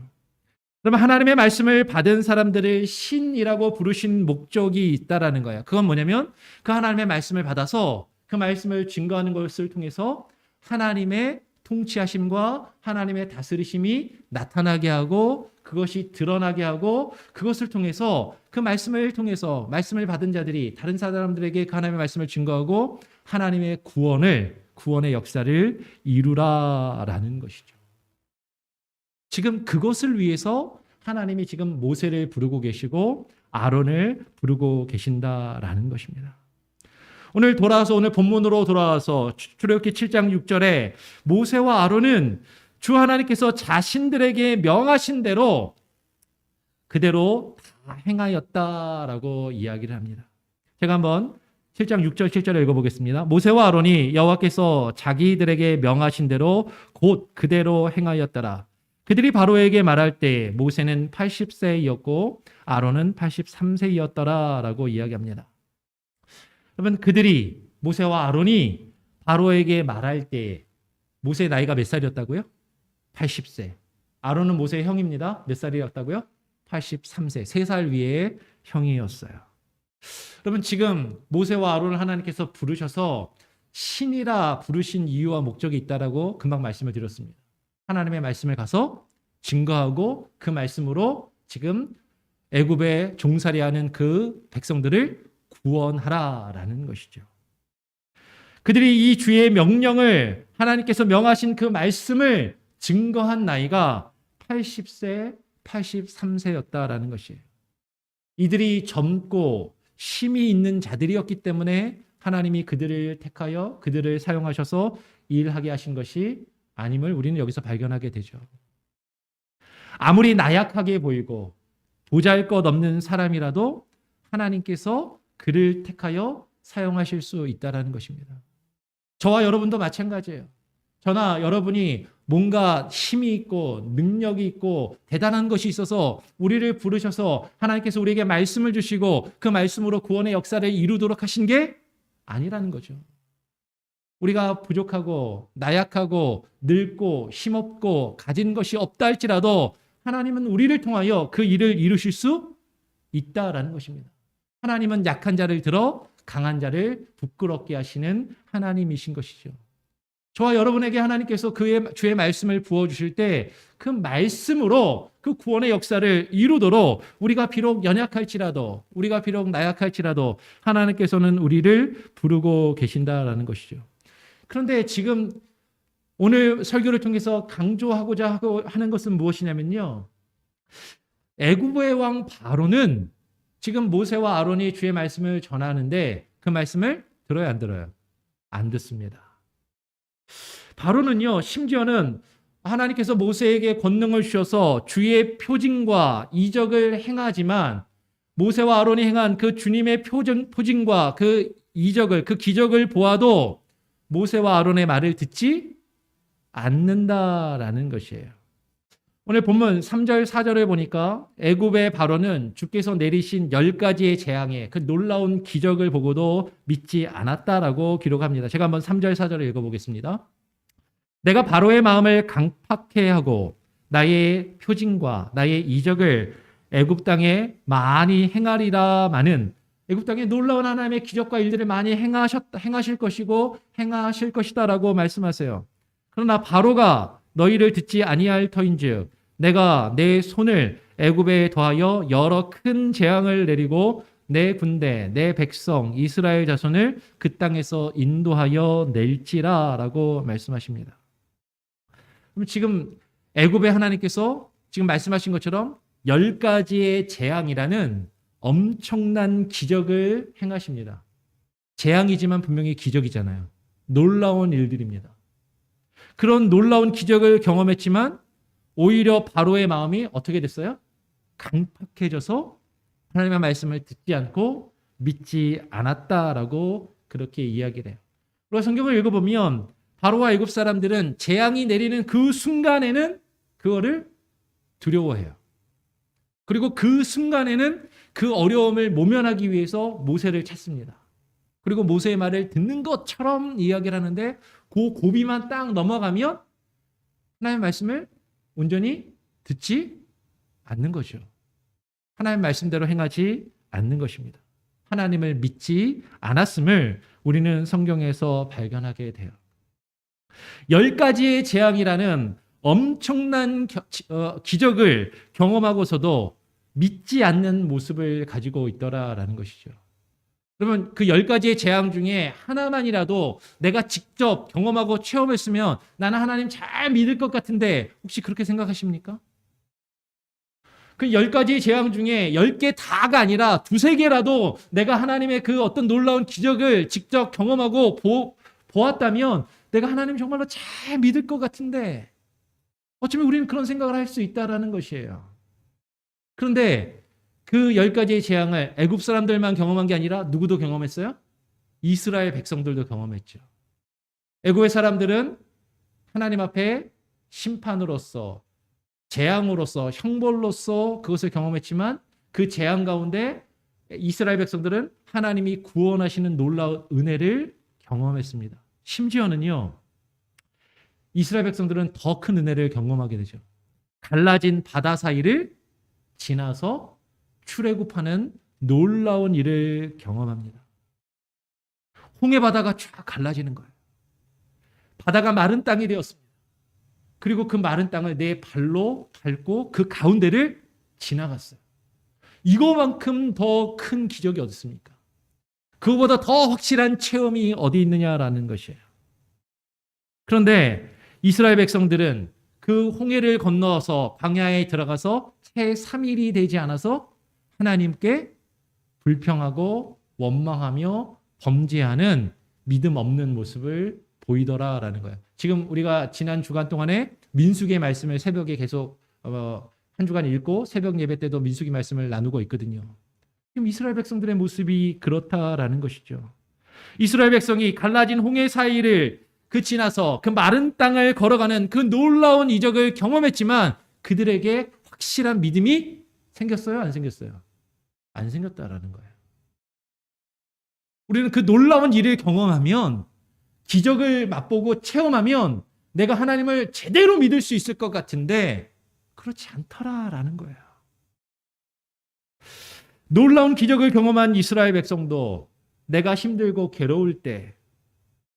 그러면 하나님의 말씀을 받은 사람들을 신이라고 부르신 목적이 있다라는 거예요. 그건 뭐냐면 그 하나님의 말씀을 받아서 그 말씀을 증거하는 것을 통해서 하나님의 통치하심과 하나님의 다스리심이 나타나게 하고 그것이 드러나게 하고 그것을 통해서 그 말씀을 통해서 말씀을 받은 자들이 다른 사람들에게 그 하나님의 말씀을 증거하고 하나님의 구원의 역사를 이루라라는 것이죠. 지금 그것을 위해서 하나님이 지금 모세를 부르고 계시고 아론을 부르고 계신다라는 것입니다. 오늘 본문으로 돌아와서 출애굽기 7장 6절에 모세와 아론은 주 하나님께서 자신들에게 명하신 대로 그대로 다 행하였다라고 이야기를 합니다. 제가 한번 7장 6절 7절을 읽어보겠습니다. 모세와 아론이 여호와께서 자기들에게 명하신 대로 곧 그대로 행하였더라. 그들이 바로에게 말할 때 모세는 80세이었고 아론은 83세이었더라라고 이야기합니다. 여러분 모세와 아론이 바로에게 말할 때 모세의 나이가 몇 살이었다고요? 80세. 아론은 모세의 형입니다. 몇 살이었다고요? 83세. 3살 위의 형이었어요. 여러분 지금 모세와 아론을 하나님께서 부르셔서 신이라 부르신 이유와 목적이 있다라고 금방 말씀을 드렸습니다. 하나님의 말씀을 가서 증거하고 그 말씀으로 지금 애굽에 종살이하는 그 백성들을 구원하라라는 것이죠. 그들이 이 주의 명령을 하나님께서 명하신 그 말씀을 증거한 나이가 80세, 83세였다라는 것이에요. 이들이 젊고 힘이 있는 자들이었기 때문에 하나님이 그들을 택하여 그들을 사용하셔서 일하게 하신 것이 아님을 우리는 여기서 발견하게 되죠. 아무리 나약하게 보이고 보잘것없는 사람이라도 하나님께서 그를 택하여 사용하실 수 있다는 것입니다. 저와 여러분도 마찬가지예요. 저나 여러분이 뭔가 힘이 있고 능력이 있고 대단한 것이 있어서 우리를 부르셔서 하나님께서 우리에게 말씀을 주시고 그 말씀으로 구원의 역사를 이루도록 하신 게 아니라는 거죠. 우리가 부족하고 나약하고 늙고 힘없고 가진 것이 없다 할지라도 하나님은 우리를 통하여 그 일을 이루실 수 있다라는 것입니다. 하나님은 약한 자를 들어 강한 자를 부끄럽게 하시는 하나님이신 것이죠. 저와 여러분에게 하나님께서 주의 말씀을 부어주실 때 그 말씀으로 그 구원의 역사를 이루도록 우리가 비록 연약할지라도 우리가 비록 나약할지라도 하나님께서는 우리를 부르고 계신다라는 것이죠. 그런데 지금 오늘 설교를 통해서 강조하고자 하는 것은 무엇이냐면요. 애굽의 왕 바로는 지금 모세와 아론이 주의 말씀을 전하는데 그 말씀을 들어요, 안 들어요? 안 듣습니다. 바로는요, 심지어는 하나님께서 모세에게 권능을 주셔서 주의 표징과 이적을 행하지만 모세와 아론이 행한 그 주님의 표징과 그 이적을, 그 기적을 보아도 모세와 아론의 말을 듣지 않는다라는 것이에요. 오늘 본문 3절 4절을 보니까 애굽의 바로는 주께서 내리신 10가지의 재앙에 그 놀라운 기적을 보고도 믿지 않았다라고 기록합니다. 제가 한번 3절 4절을 읽어보겠습니다. 내가 바로의 마음을 강팍해 하고 나의 표징과 나의 이적을 애굽 땅에 많이 행하리라마는 애굽 땅에 놀라운 하나님의 기적과 일들을 많이 행하실 것이고 행하실 것이다라고 말씀하세요. 그러나 바로가 너희를 듣지 아니할 터인즉 내가 내 손을 애굽에 더하여 여러 큰 재앙을 내리고 내 군대 내 백성 이스라엘 자손을 그 땅에서 인도하여 낼지라라고 말씀하십니다. 그럼 지금 애굽의 하나님께서 지금 말씀하신 것처럼 10가지의 재앙이라는 엄청난 기적을 행하십니다. 재앙이지만 분명히 기적이잖아요. 놀라운 일들입니다. 그런 놀라운 기적을 경험했지만 오히려 바로의 마음이 어떻게 됐어요? 강팍해져서 하나님의 말씀을 듣지 않고 믿지 않았다라고 그렇게 이야기를 해요. 그리고 성경을 읽어보면 바로와 애굽 사람들은 재앙이 내리는 그 순간에는 그거를 두려워해요. 그리고 그 순간에는 그 어려움을 모면하기 위해서 모세를 찾습니다. 그리고 모세의 말을 듣는 것처럼 이야기를 하는데 그 고비만 딱 넘어가면 하나님의 말씀을 온전히 듣지 않는 거죠. 하나님의 말씀대로 행하지 않는 것입니다. 하나님을 믿지 않았음을 우리는 성경에서 발견하게 돼요. 10가지의 재앙이라는 엄청난 기적을 경험하고서도 믿지 않는 모습을 가지고 있더라라는 것이죠. 그러면 그 10가지의 재앙 중에 하나만이라도 내가 직접 경험하고 체험했으면 나는 하나님 잘 믿을 것 같은데 혹시 그렇게 생각하십니까? 그 10가지 재앙 중에 10개 다가 아니라 2-3개라도 내가 하나님의 그 어떤 놀라운 기적을 직접 경험하고 보았다면 내가 하나님 정말로 잘 믿을 것 같은데 어쩌면 우리는 그런 생각을 할 수 있다라는 것이에요. 그런데 그 10가지의 재앙을 애굽 사람들만 경험한 게 아니라 누구도 경험했어요? 이스라엘 백성들도 경험했죠. 애굽의 사람들은 하나님 앞에 심판으로서 재앙으로서 형벌로서 그것을 경험했지만 그 재앙 가운데 이스라엘 백성들은 하나님이 구원하시는 놀라운 은혜를 경험했습니다. 심지어는요. 이스라엘 백성들은 더 큰 은혜를 경험하게 되죠. 갈라진 바다 사이를 지나서 출애굽하는 놀라운 일을 경험합니다. 홍해 바다가 쫙 갈라지는 거예요. 바다가 마른 땅이 되었습니다. 그리고 그 마른 땅을 내 발로 밟고 그 가운데를 지나갔어요. 이거만큼 더 큰 기적이 어디 있습니까? 그거보다 더 확실한 체험이 어디 있느냐라는 것이에요. 그런데 이스라엘 백성들은 그 홍해를 건너서 광야에 들어가서 채 3일이 되지 않아서 하나님께 불평하고 원망하며 범죄하는 믿음 없는 모습을 보이더라라는 거예요. 지금 우리가 지난 주간 동안에 민수기의 말씀을 새벽에 계속 한 주간 읽고 새벽 예배 때도 민수기 말씀을 나누고 있거든요. 지금 이스라엘 백성들의 모습이 그렇다라는 것이죠. 이스라엘 백성이 갈라진 홍해 사이를 지나서 그 마른 땅을 걸어가는 그 놀라운 이적을 경험했지만 그들에게 확실한 믿음이 생겼어요? 안 생겼어요? 안 생겼다라는 거예요. 우리는 그 놀라운 일을 경험하면 기적을 맛보고 체험하면 내가 하나님을 제대로 믿을 수 있을 것 같은데 그렇지 않더라라는 거예요. 놀라운 기적을 경험한 이스라엘 백성도 내가 힘들고 괴로울 때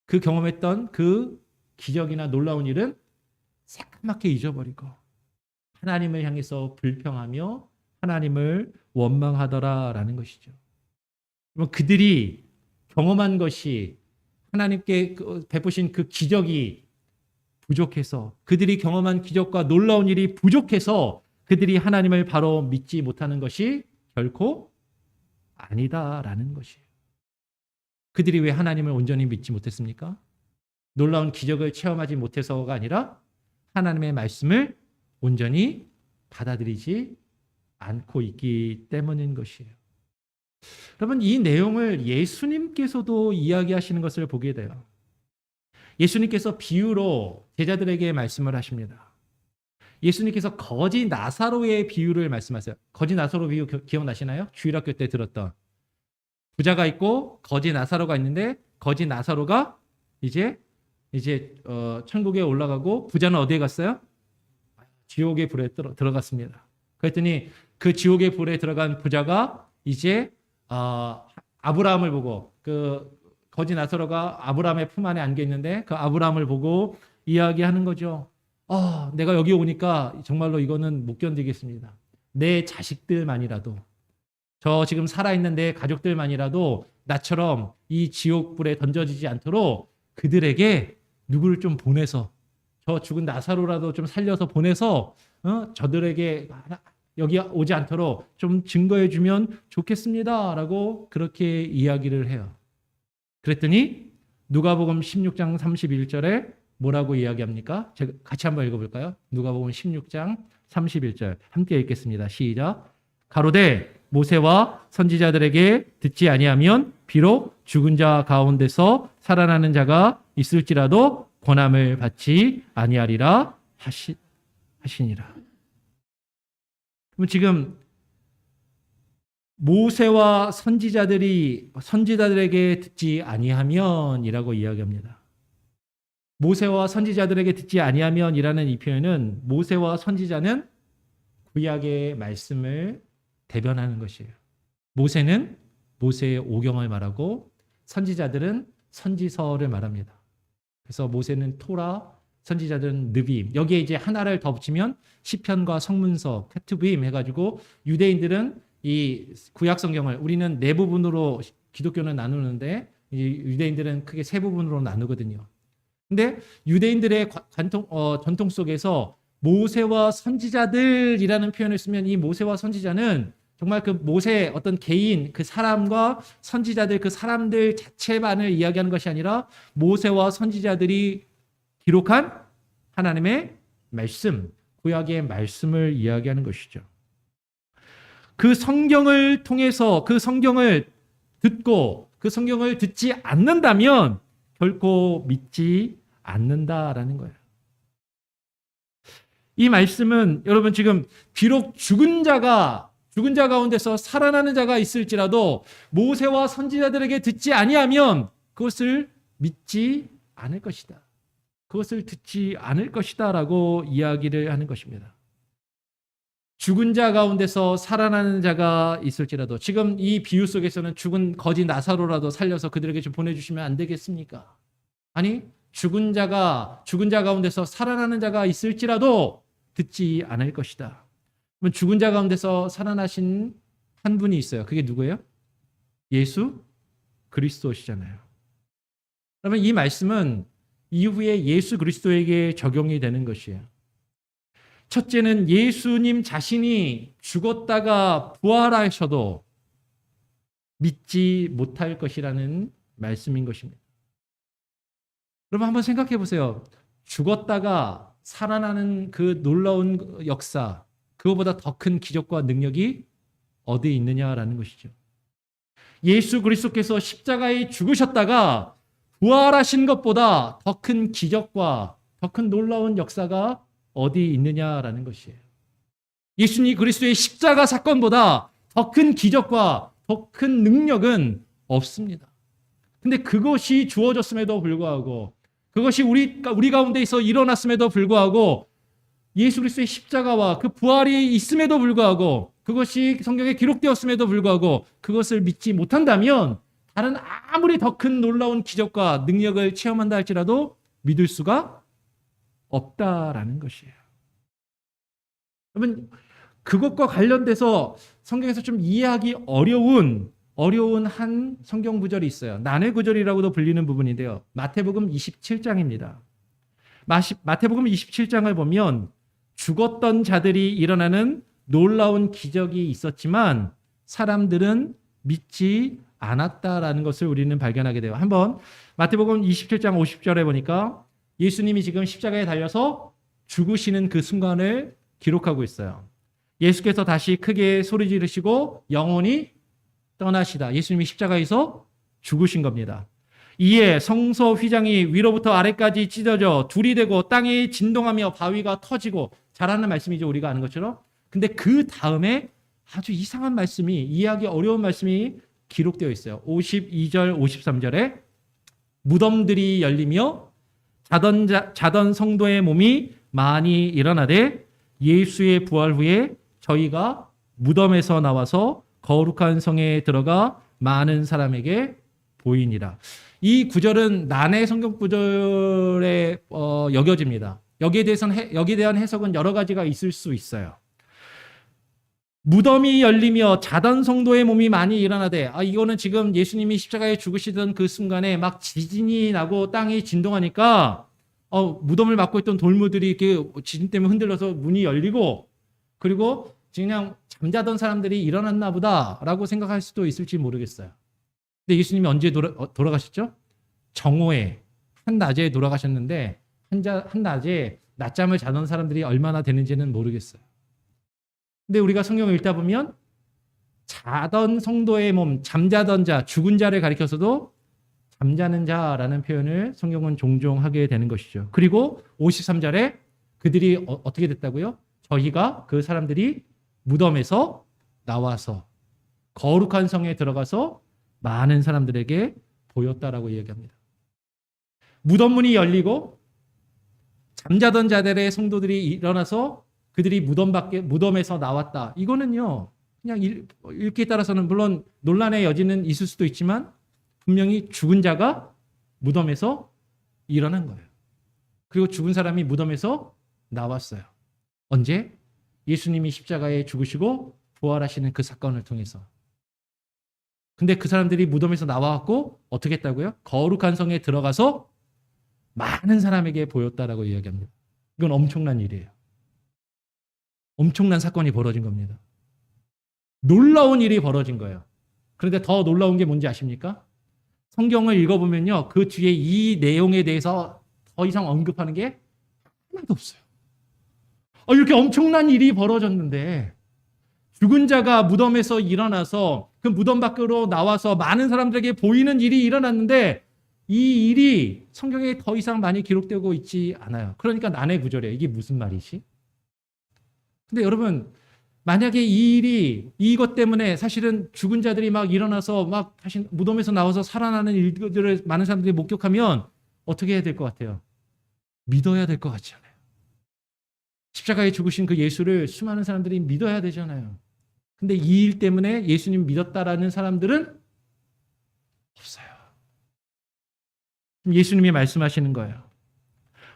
그 경험했던 그 기적이나 놀라운 일은 새까맣게 잊어버리고 하나님을 향해서 불평하며 하나님을 원망하더라라는 것이죠. 그럼 그들이 경험한 것이 하나님께 베푸신 그 기적이 부족해서 그들이 경험한 기적과 놀라운 일이 부족해서 그들이 하나님을 바로 믿지 못하는 것이 결코 아니다라는 것이에요. 그들이 왜 하나님을 온전히 믿지 못했습니까? 놀라운 기적을 체험하지 못해서가 아니라 하나님의 말씀을 온전히 받아들이지 않고 있기 때문인 것이에요. 여러분, 이 내용을 예수님께서도 이야기하시는 것을 보게 돼요. 예수님께서 비유로 제자들에게 말씀을 하십니다. 예수님께서 거지 나사로의 비유를 말씀하세요. 거지 나사로 비유 기억나시나요? 주일학교 때 들었던. 부자가 있고 거지 나사로가 있는데 거지 나사로가 이제 천국에 올라가고 부자는 어디에 갔어요? 지옥의 불에 들어갔습니다. 그랬더니 그 지옥의 불에 들어간 부자가 이제 아브라함을 보고 그 거지 나사로가 아브라함의 품 안에 안겨 있는데 그 아브라함을 보고 이야기하는 거죠. 내가 여기 오니까 정말로 이거는 못 견디겠습니다. 내 자식들만이라도, 저 지금 살아있는 내 가족들만이라도 나처럼 이 지옥불에 던져지지 않도록 그들에게 누구를 좀 보내서, 저 죽은 나사로라도 좀 살려서 보내서 저들에게 여기 오지 않도록 좀 증거해 주면 좋겠습니다 라고 그렇게 이야기를 해요. 그랬더니 누가복음 16장 31절에 뭐라고 이야기합니까? 제가 같이 한번 읽어볼까요? 누가복음 16장 31절 함께 읽겠습니다. 시작. 가로되 모세와 선지자들에게 듣지 아니하면 비록 죽은 자 가운데서 살아나는 자가 있을지라도 권함을 받지 아니하리라 하시니라. 그럼 지금 모세와 선지자들에게 듣지 아니하면이라고 이야기합니다. 모세와 선지자들에게 듣지 아니하면이라는 이 표현은 모세와 선지자는 구약의 말씀을 대변하는 것이에요. 모세는 모세의 오경을 말하고 선지자들은 선지서를 말합니다. 그래서 모세는 토라, 선지자들은 느비임. 여기에 이제 하나를 더 붙이면 시편과 성문서, 케투브임 해가지고 유대인들은 이 구약 성경을, 우리는 네 부분으로 기독교는 나누는데 유대인들은 크게 세 부분으로 나누거든요. 근데 유대인들의 전통 속에서 모세와 선지자들이라는 표현을 쓰면 이 모세와 선지자는 정말 그 모세 어떤 개인 그 사람과 선지자들 그 사람들 자체만을 이야기하는 것이 아니라 모세와 선지자들이 기록한 하나님의 말씀, 구약의 말씀을 이야기하는 것이죠. 그 성경을 통해서 그 성경을 듣고 그 성경을 듣지 않는다면 결코 믿지 않는다라는 거예요. 이 말씀은 여러분 지금 비록 죽은 자 가운데서 살아나는 자가 있을지라도 모세와 선지자들에게 듣지 아니하면 그것을 믿지 않을 것이다. 그것을 듣지 않을 것이다 라고 이야기를 하는 것입니다. 죽은 자 가운데서 살아나는 자가 있을지라도, 지금 이 비유 속에서는 죽은 거지 나사로라도 살려서 그들에게 좀 보내주시면 안 되겠습니까? 아니, 죽은 자 가운데서 살아나는 자가 있을지라도 듣지 않을 것이다. 그러면 죽은 자 가운데서 살아나신 한 분이 있어요. 그게 누구예요? 예수 그리스도시잖아요. 그러면 이 말씀은 이후에 예수 그리스도에게 적용이 되는 것이에요. 첫째는 예수님 자신이 죽었다가 부활하셔도 믿지 못할 것이라는 말씀인 것입니다. 여러분 한번 생각해 보세요. 죽었다가 살아나는 그 놀라운 역사, 그거보다 더 큰 기적과 능력이 어디에 있느냐라는 것이죠. 예수 그리스도께서 십자가에 죽으셨다가 부활하신 것보다 더 큰 기적과 더 큰 놀라운 역사가 어디에 있느냐라는 것이에요. 예수님 그리스도의 십자가 사건보다 더 큰 기적과 더 큰 능력은 없습니다. 근데 그것이 주어졌음에도 불구하고, 그것이 우리 가운데서 일어났음에도 불구하고, 예수 그리스도의 십자가와 그 부활이 있음에도 불구하고, 그것이 성경에 기록되었음에도 불구하고 그것을 믿지 못한다면 다른 아무리 더 큰 놀라운 기적과 능력을 체험한다 할지라도 믿을 수가 없다라는 것이에요. 여러분, 그것과 관련돼서 성경에서 좀 이해하기 어려운 한 성경 구절이 있어요. 난해 구절이라고도 불리는 부분인데요. 마태복음 27장입니다. 마태복음 27장을 보면 죽었던 자들이 일어나는 놀라운 기적이 있었지만 사람들은 믿지 않았다라는 것을 우리는 발견하게 돼요. 한번 마태복음 27장 50절에 보니까 예수님이 지금 십자가에 달려서 죽으시는 그 순간을 기록하고 있어요. 예수께서 다시 크게 소리 지르시고 영원히 떠나시다. 예수님이 십자가에서 죽으신 겁니다. 이에 성소 휘장이 위로부터 아래까지 찢어져 둘이 되고 땅이 진동하며 바위가 터지고, 잘하는 말씀이죠, 우리가 아는 것처럼. 근데 그 다음에 아주 이상한 말씀이, 이해하기 어려운 말씀이 기록되어 있어요. 52절 53절에 무덤들이 열리며 자던 성도의 몸이 많이 일어나되 예수의 부활 후에 저희가 무덤에서 나와서 거룩한 성에 들어가 많은 사람에게 보이니라. 이 구절은 난해 성경 구절에 여겨집니다. 여기에 대한 해석은 여러 가지가 있을 수 있어요. 무덤이 열리며 자던 성도의 몸이 많이 일어나되, 이거는 지금 예수님이 십자가에 죽으시던 그 순간에 막 지진이 나고 땅이 진동하니까 무덤을 막고 있던 돌무들이 이렇게 지진 때문에 흔들려서 문이 열리고, 그리고 그냥 잠자던 사람들이 일어났나 보다라고 생각할 수도 있을지 모르겠어요. 근데 예수님이 언제 돌아가셨죠? 정오에 한낮에 돌아가셨는데, 한낮에 낮잠을 자던 사람들이 얼마나 되는지는 모르겠어요. 근데 우리가 성경을 읽다 보면 자던 성도의 몸, 잠자던 자, 죽은 자를 가리켜서도 잠자는 자라는 표현을 성경은 종종 하게 되는 것이죠. 그리고 53절에 그들이 어떻게 됐다고요? 저희가, 그 사람들이 무덤에서 나와서 거룩한 성에 들어가서 많은 사람들에게 보였다라고 이야기합니다. 무덤문이 열리고 잠자던 자들의 성도들이 일어나서 그들이 무덤에서 나왔다. 이거는요, 그냥 읽기에 따라서는 물론 논란의 여지는 있을 수도 있지만 분명히 죽은 자가 무덤에서 일어난 거예요. 그리고 죽은 사람이 무덤에서 나왔어요. 언제? 예수님이 십자가에 죽으시고 부활하시는 그 사건을 통해서. 근데 그 사람들이 무덤에서 나와갖고 어떻게 했다고요? 거룩한 성에 들어가서 많은 사람에게 보였다라고 이야기합니다. 이건 엄청난 일이에요. 엄청난 사건이 벌어진 겁니다. 놀라운 일이 벌어진 거예요. 그런데 더 놀라운 게 뭔지 아십니까? 성경을 읽어보면요, 그 뒤에 이 내용에 대해서 더 이상 언급하는 게 하나도 없어요. 이렇게 엄청난 일이 벌어졌는데 죽은 자가 무덤에서 일어나서 그 무덤 밖으로 나와서 많은 사람들에게 보이는 일이 일어났는데 이 일이 성경에 더 이상 많이 기록되고 있지 않아요. 그러니까 난해 구절이에요. 이게 무슨 말이지? 근데 여러분, 만약에 이 일이 이것 때문에 사실은 죽은 자들이 막 일어나서 막 다시 무덤에서 나와서 살아나는 일들을 많은 사람들이 목격하면 어떻게 해야 될 것 같아요? 믿어야 될 것 같지 않아요? 십자가에 죽으신 그 예수를 수많은 사람들이 믿어야 되잖아요. 근데 이 일 때문에 예수님 믿었다라는 사람들은 없어요. 예수님이 말씀하시는 거예요.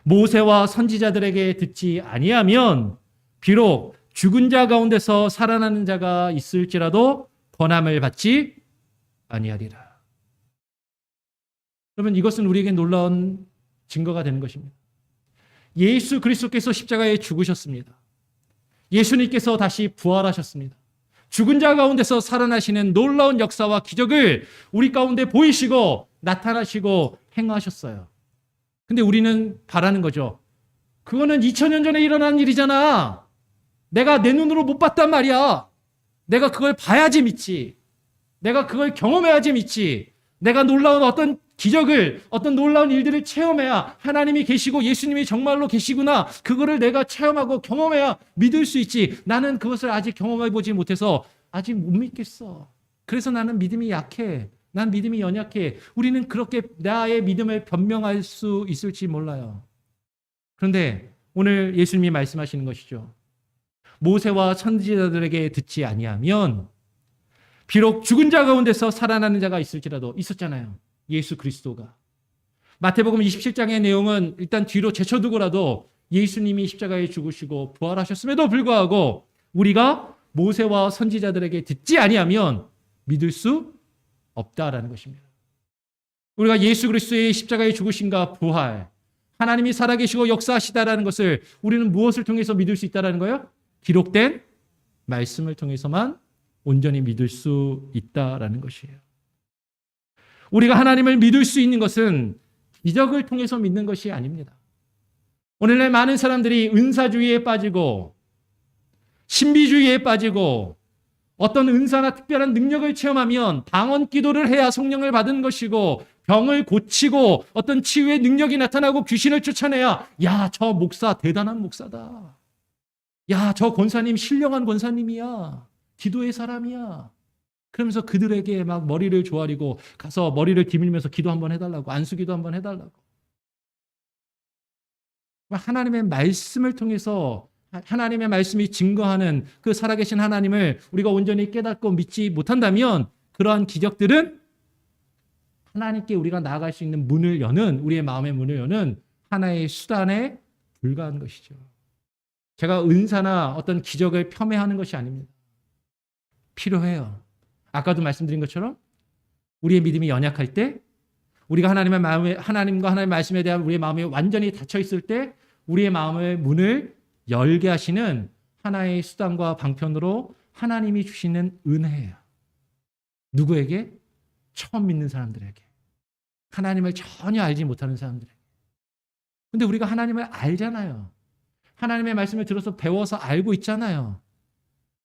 모세와 선지자들에게 듣지 아니하면 비록 죽은 자 가운데서 살아나는 자가 있을지라도 권함을 받지 아니하리라. 그러면 이것은 우리에게 놀라운 증거가 되는 것입니다. 예수 그리스도께서 십자가에 죽으셨습니다. 예수님께서 다시 부활하셨습니다. 죽은 자 가운데서 살아나시는 놀라운 역사와 기적을 우리 가운데 보이시고 나타나시고 행하셨어요. 근데 우리는 바라는 거죠. 그거는 2000년 전에 일어난 일이잖아. 내가 내 눈으로 못 봤단 말이야. 내가 그걸 봐야지 믿지. 내가 그걸 경험해야지 믿지. 내가 놀라운 어떤 기적을, 어떤 놀라운 일들을 체험해야 하나님이 계시고 예수님이 정말로 계시구나. 그거를 내가 체험하고 경험해야 믿을 수 있지. 나는 그것을 아직 경험해보지 못해서 아직 못 믿겠어. 그래서 나는 믿음이 약해. 난 믿음이 연약해. 우리는 그렇게 나의 믿음을 변명할 수 있을지 몰라요. 그런데 오늘 예수님이 말씀하시는 것이죠. 모세와 선지자들에게 듣지 아니하면 비록 죽은 자 가운데서 살아나는 자가 있을지라도, 있었잖아요. 예수 그리스도가. 마태복음 27장의 내용은 일단 뒤로 제쳐두고라도 예수님이 십자가에 죽으시고 부활하셨음에도 불구하고 우리가 모세와 선지자들에게 듣지 아니하면 믿을 수 없다라는 것입니다. 우리가 예수 그리스도의 십자가에 죽으심과 부활, 하나님이 살아계시고 역사하시다라는 것을 우리는 무엇을 통해서 믿을 수 있다라는 거예요? 기록된 말씀을 통해서만 온전히 믿을 수 있다라는 것이에요. 우리가 하나님을 믿을 수 있는 것은 기적을 통해서 믿는 것이 아닙니다. 오늘날 많은 사람들이 은사주의에 빠지고 신비주의에 빠지고 어떤 은사나 특별한 능력을 체험하면 방언 기도를 해야 성령을 받은 것이고 병을 고치고 어떤 치유의 능력이 나타나고 귀신을 쫓아내야 야, 저 목사 대단한 목사다. 야, 저 권사님 신령한 권사님이야. 기도의 사람이야. 그러면서 그들에게 막 머리를 조아리고 가서 머리를 디밀면서 기도 한번 해달라고, 안수기도 한번 해달라고. 하나님의 말씀을 통해서 하나님의 말씀이 증거하는 그 살아계신 하나님을 우리가 온전히 깨닫고 믿지 못한다면 그러한 기적들은 하나님께 우리가 나아갈 수 있는 문을 여는, 우리의 마음의 문을 여는 하나의 수단에 불가한 것이죠. 제가 은사나 어떤 기적을 폄훼하는 것이 아닙니다. 필요해요. 아까도 말씀드린 것처럼 우리의 믿음이 연약할 때, 우리가 하나님과 하나님의 말씀에 대한 우리의 마음이 완전히 닫혀 있을 때 우리의 마음의 문을 열게 하시는 하나의 수단과 방편으로 하나님이 주시는 은혜예요. 누구에게? 처음 믿는 사람들에게. 하나님을 전혀 알지 못하는 사람들에게. 근데 우리가 하나님을 알잖아요. 하나님의 말씀을 들어서 배워서 알고 있잖아요.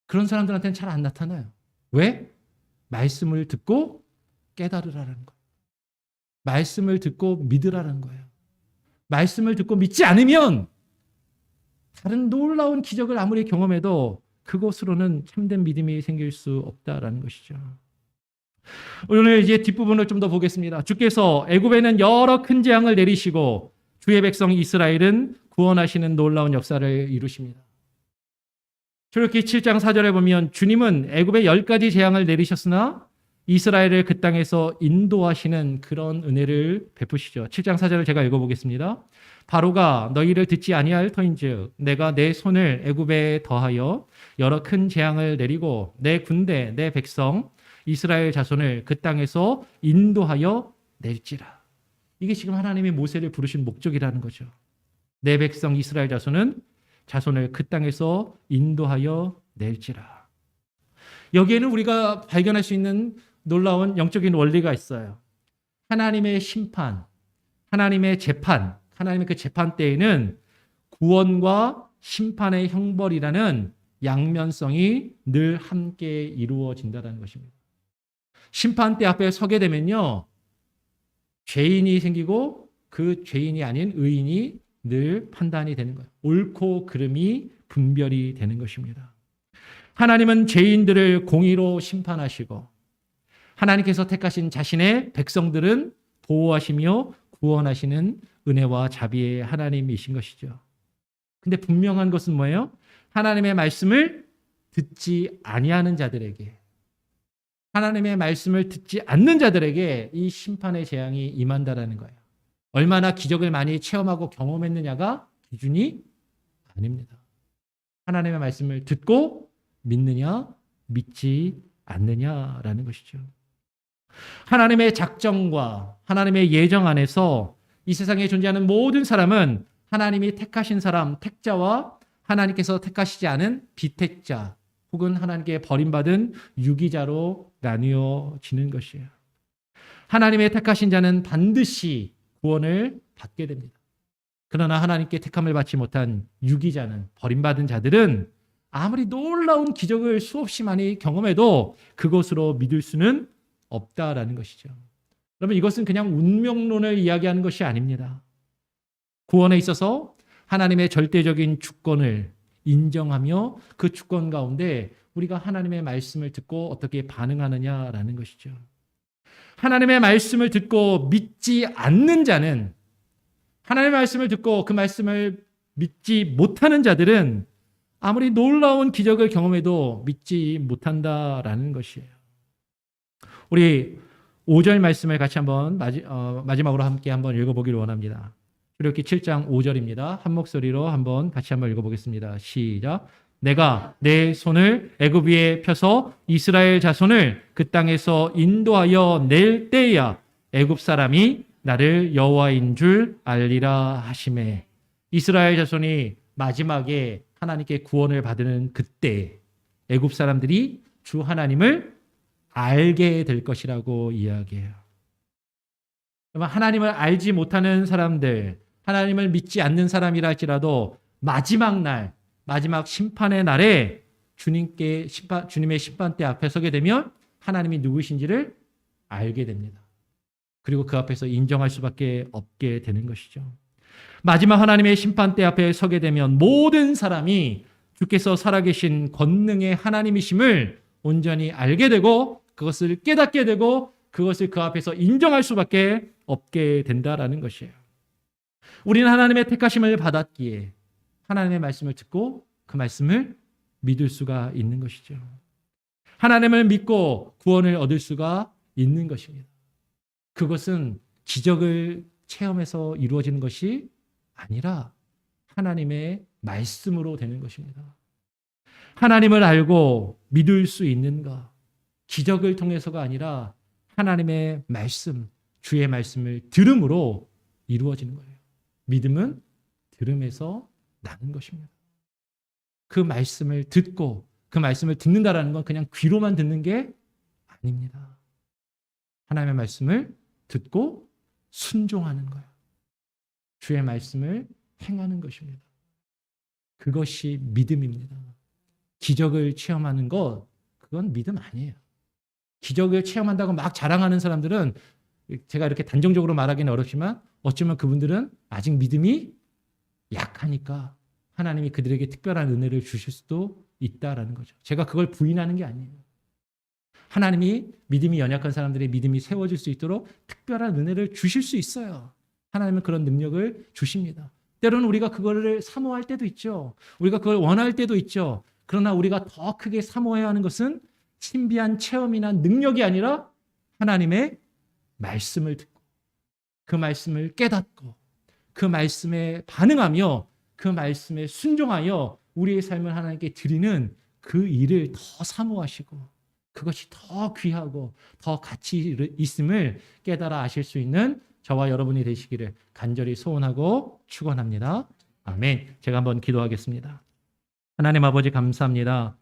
그런 사람들한테는 잘 안 나타나요. 왜? 말씀을 듣고 깨달으라는 거예요. 말씀을 듣고 믿으라는 거예요. 말씀을 듣고 믿지 않으면 다른 놀라운 기적을 아무리 경험해도 그것으로는 참된 믿음이 생길 수 없다라는 것이죠. 오늘 이제 뒷부분을 좀 더 보겠습니다. 주께서 애굽에는 여러 큰 재앙을 내리시고 주의 백성 이스라엘은 구원하시는 놀라운 역사를 이루십니다. 출애굽기 7장 4절에 보면 주님은 애굽에 10가지 재앙을 내리셨으나 이스라엘을 그 땅에서 인도하시는 그런 은혜를 베푸시죠. 7장 4절을 제가 읽어보겠습니다. 바로가 너희를 듣지 아니할 터인즉 내가 내 손을 애굽에 더하여 여러 큰 재앙을 내리고 내 군대 내 백성 이스라엘 자손을 그 땅에서 인도하여 낼지라. 이게 지금 하나님이 모세를 부르신 목적이라는 거죠. 내 백성 이스라엘 자손을 그 땅에서 인도하여 낼지라. 여기에는 우리가 발견할 수 있는 놀라운 영적인 원리가 있어요. 하나님의 심판, 하나님의 재판, 하나님의 그 재판 때에는 구원과 심판의 형벌이라는 양면성이 늘 함께 이루어진다는 것입니다. 심판대 앞에 서게 되면요, 죄인이 생기고 그 죄인이 아닌 의인이 늘 판단이 되는 거예요. 옳고 그름이 분별이 되는 것입니다. 하나님은 죄인들을 공의로 심판하시고 하나님께서 택하신 자신의 백성들은 보호하시며 구원하시는 은혜와 자비의 하나님이신 것이죠. 근데 분명한 것은 뭐예요? 하나님의 말씀을 듣지 아니하는 자들에게, 하나님의 말씀을 듣지 않는 자들에게 이 심판의 재앙이 임한다라는 거예요. 얼마나 기적을 많이 체험하고 경험했느냐가 기준이 아닙니다. 하나님의 말씀을 듣고 믿느냐, 믿지 않느냐라는 것이죠. 하나님의 작정과 하나님의 예정 안에서 이 세상에 존재하는 모든 사람은 하나님이 택하신 사람, 택자와 하나님께서 택하시지 않은 비택자 혹은 하나님께 버림받은 유기자로 나뉘어지는 것이에요. 하나님의 택하신 자는 반드시 구원을 받게 됩니다. 그러나 하나님께 택함을 받지 못한 유기자는, 버림받은 자들은 아무리 놀라운 기적을 수없이 많이 경험해도 그것으로 믿을 수는 없다라는 것이죠. 여러분, 이것은 그냥 운명론을 이야기하는 것이 아닙니다. 구원에 있어서 하나님의 절대적인 주권을 인정하며 그 주권 가운데 우리가 하나님의 말씀을 듣고 어떻게 반응하느냐라는 것이죠. 하나님의 말씀을 듣고 믿지 않는 자는, 하나님의 말씀을 듣고 그 말씀을 믿지 못하는 자들은 아무리 놀라운 기적을 경험해도 믿지 못한다라는 것이에요. 우리 5절 말씀을 같이 한번 마지막으로 함께 한번 읽어보기를 원합니다. 출애굽기 7장 5절입니다. 한 목소리로 같이 한번 읽어보겠습니다. 시작. 내가 내 손을 애굽 위에 펴서 이스라엘 자손을 그 땅에서 인도하여 낼 때야 애굽 사람이 나를 여호와인 줄 알리라 하시매. 이스라엘 자손이 마지막에 하나님께 구원을 받는 그때 애굽 사람들이 주 하나님을 알게 될 것이라고 이야기해요. 하나님을 알지 못하는 사람들, 하나님을 믿지 않는 사람이라 할지라도 마지막 날, 마지막 심판의 날에 주님의 심판대 앞에 서게 되면 하나님이 누구신지를 알게 됩니다. 그리고 그 앞에서 인정할 수밖에 없게 되는 것이죠. 마지막 하나님의 심판대 앞에 서게 되면 모든 사람이 주께서 살아계신 권능의 하나님이심을 온전히 알게 되고 그것을 깨닫게 되고 그것을 그 앞에서 인정할 수밖에 없게 된다라는 것이에요. 우리는 하나님의 택하심을 받았기에 하나님의 말씀을 듣고 그 말씀을 믿을 수가 있는 것이죠. 하나님을 믿고 구원을 얻을 수가 있는 것입니다. 그것은 기적을 체험해서 이루어지는 것이 아니라 하나님의 말씀으로 되는 것입니다. 하나님을 알고 믿을 수 있는 것, 기적을 통해서가 아니라 하나님의 말씀, 주의 말씀을 들음으로 이루어지는 거예요. 믿음은 들음에서 나는 것입니다. 그 말씀을 듣고 그 말씀을 듣는다라는 건 그냥 귀로만 듣는 게 아닙니다. 하나님의 말씀을 듣고 순종하는 거예요. 주의 말씀을 행하는 것입니다. 그것이 믿음입니다. 기적을 체험하는 것, 그건 믿음 아니에요. 기적을 체험한다고 막 자랑하는 사람들은 제가 이렇게 단정적으로 말하기는 어렵지만 어쩌면 그분들은 아직 믿음이 약하니까 하나님이 그들에게 특별한 은혜를 주실 수도 있다라는 거죠. 제가 그걸 부인하는 게 아니에요. 하나님이 믿음이 연약한 사람들의 믿음이 세워질 수 있도록 특별한 은혜를 주실 수 있어요. 하나님은 그런 능력을 주십니다. 때로는 우리가 그거를 사모할 때도 있죠. 우리가 그걸 원할 때도 있죠. 그러나 우리가 더 크게 사모해야 하는 것은 신비한 체험이나 능력이 아니라 하나님의 말씀을 듣고 그 말씀을 깨닫고 그 말씀에 반응하며 그 말씀에 순종하여 우리의 삶을 하나님께 드리는 그 일을 더 사모하시고 그것이 더 귀하고 더 가치 있음을 깨달아 아실 수 있는 저와 여러분이 되시기를 간절히 소원하고 축원합니다. 아멘. 제가 한번 기도하겠습니다. 하나님 아버지 감사합니다.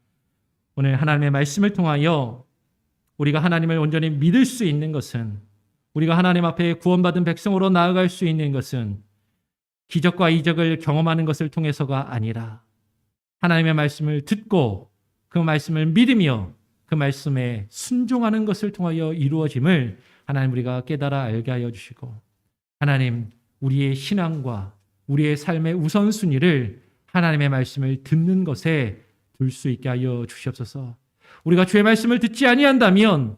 오늘 하나님의 말씀을 통하여 우리가 하나님을 온전히 믿을 수 있는 것은 우리가 하나님 앞에 구원받은 백성으로 나아갈 수 있는 것은 기적과 이적을 경험하는 것을 통해서가 아니라 하나님의 말씀을 듣고 그 말씀을 믿으며 그 말씀에 순종하는 것을 통하여 이루어짐을 하나님 우리가 깨달아 알게 하여 주시고 하나님 우리의 신앙과 우리의 삶의 우선순위를 하나님의 말씀을 듣는 것에 둘 수 있게 하여 주시옵소서. 우리가 주의 말씀을 듣지 아니한다면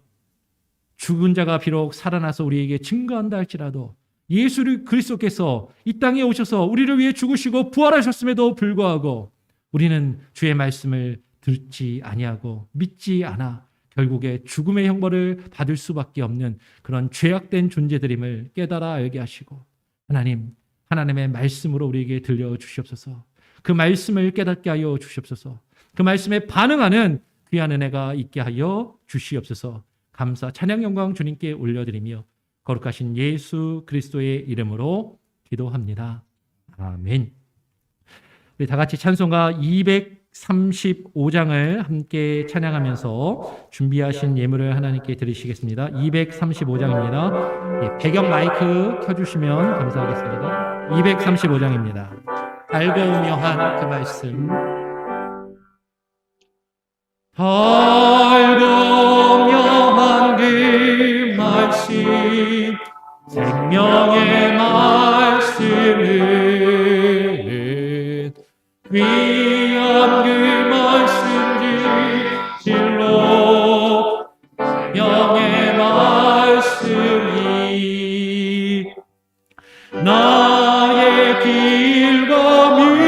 죽은 자가 비록 살아나서 우리에게 증거한다 할지라도 예수 그리스도께서 이 땅에 오셔서 우리를 위해 죽으시고 부활하셨음에도 불구하고 우리는 주의 말씀을 듣지 아니하고 믿지 않아 결국에 죽음의 형벌을 받을 수밖에 없는 그런 죄악된 존재들임을 깨달아 알게 하시고 하나님, 하나님의 말씀으로 우리에게 들려주시옵소서. 그 말씀을 깨닫게 하여 주시옵소서. 그 말씀에 반응하는 귀한 은혜가 있게 하여 주시옵소서. 감사, 찬양, 영광 주님께 올려드리며 거룩하신 예수 그리스도의 이름으로 기도합니다. 아멘. 우리 다 같이 찬송가 235장을 함께 찬양하면서 준비하신 예물을 하나님께 드리시겠습니다. 235장입니다. 배경 마이크 켜주시면 감사하겠습니다. 235장입니다. 알고 오며한 그 말씀. 알고 오며한 그 말씀, 생명의 말씀은 귀한 그 말씀이 진로 영의 말씀이 나의 길과 믿음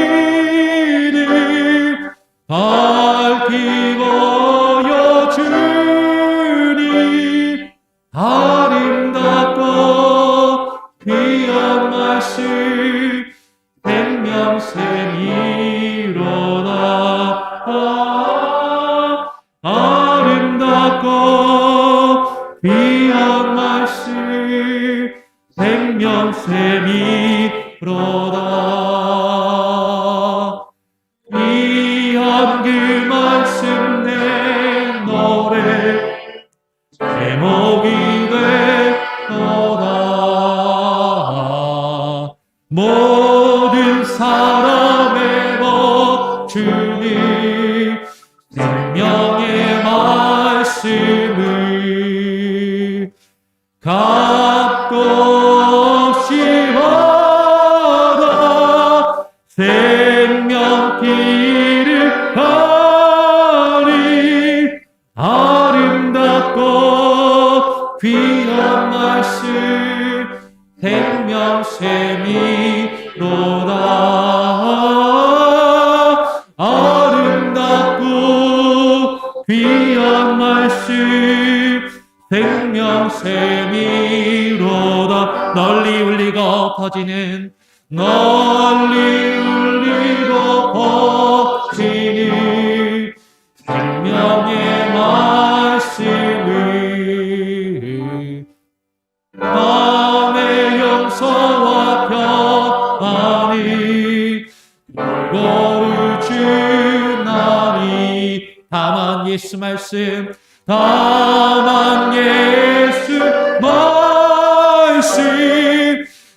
밝히고여 주니 아름답고 귀한 말씀 생명샘이로다. 아름답고 귀한 말씀 생명샘이로다. 귀한 그 말씀 내 노래 제목이 되도다. 모든 사람의 법 주님 생명의 말씀을 값도 없이 받아 생명길을 가리. 아름답고 귀한 말씀 생명샘이로다. 아름답고 귀한 말씀 생명샘이로다. 널리 울리고 퍼지는 널리 울리고 퍼지니 생명의 말씀을 마음의 용서와 평안이 골고루 주나니 다만 예수 말씀 다만 예수 말씀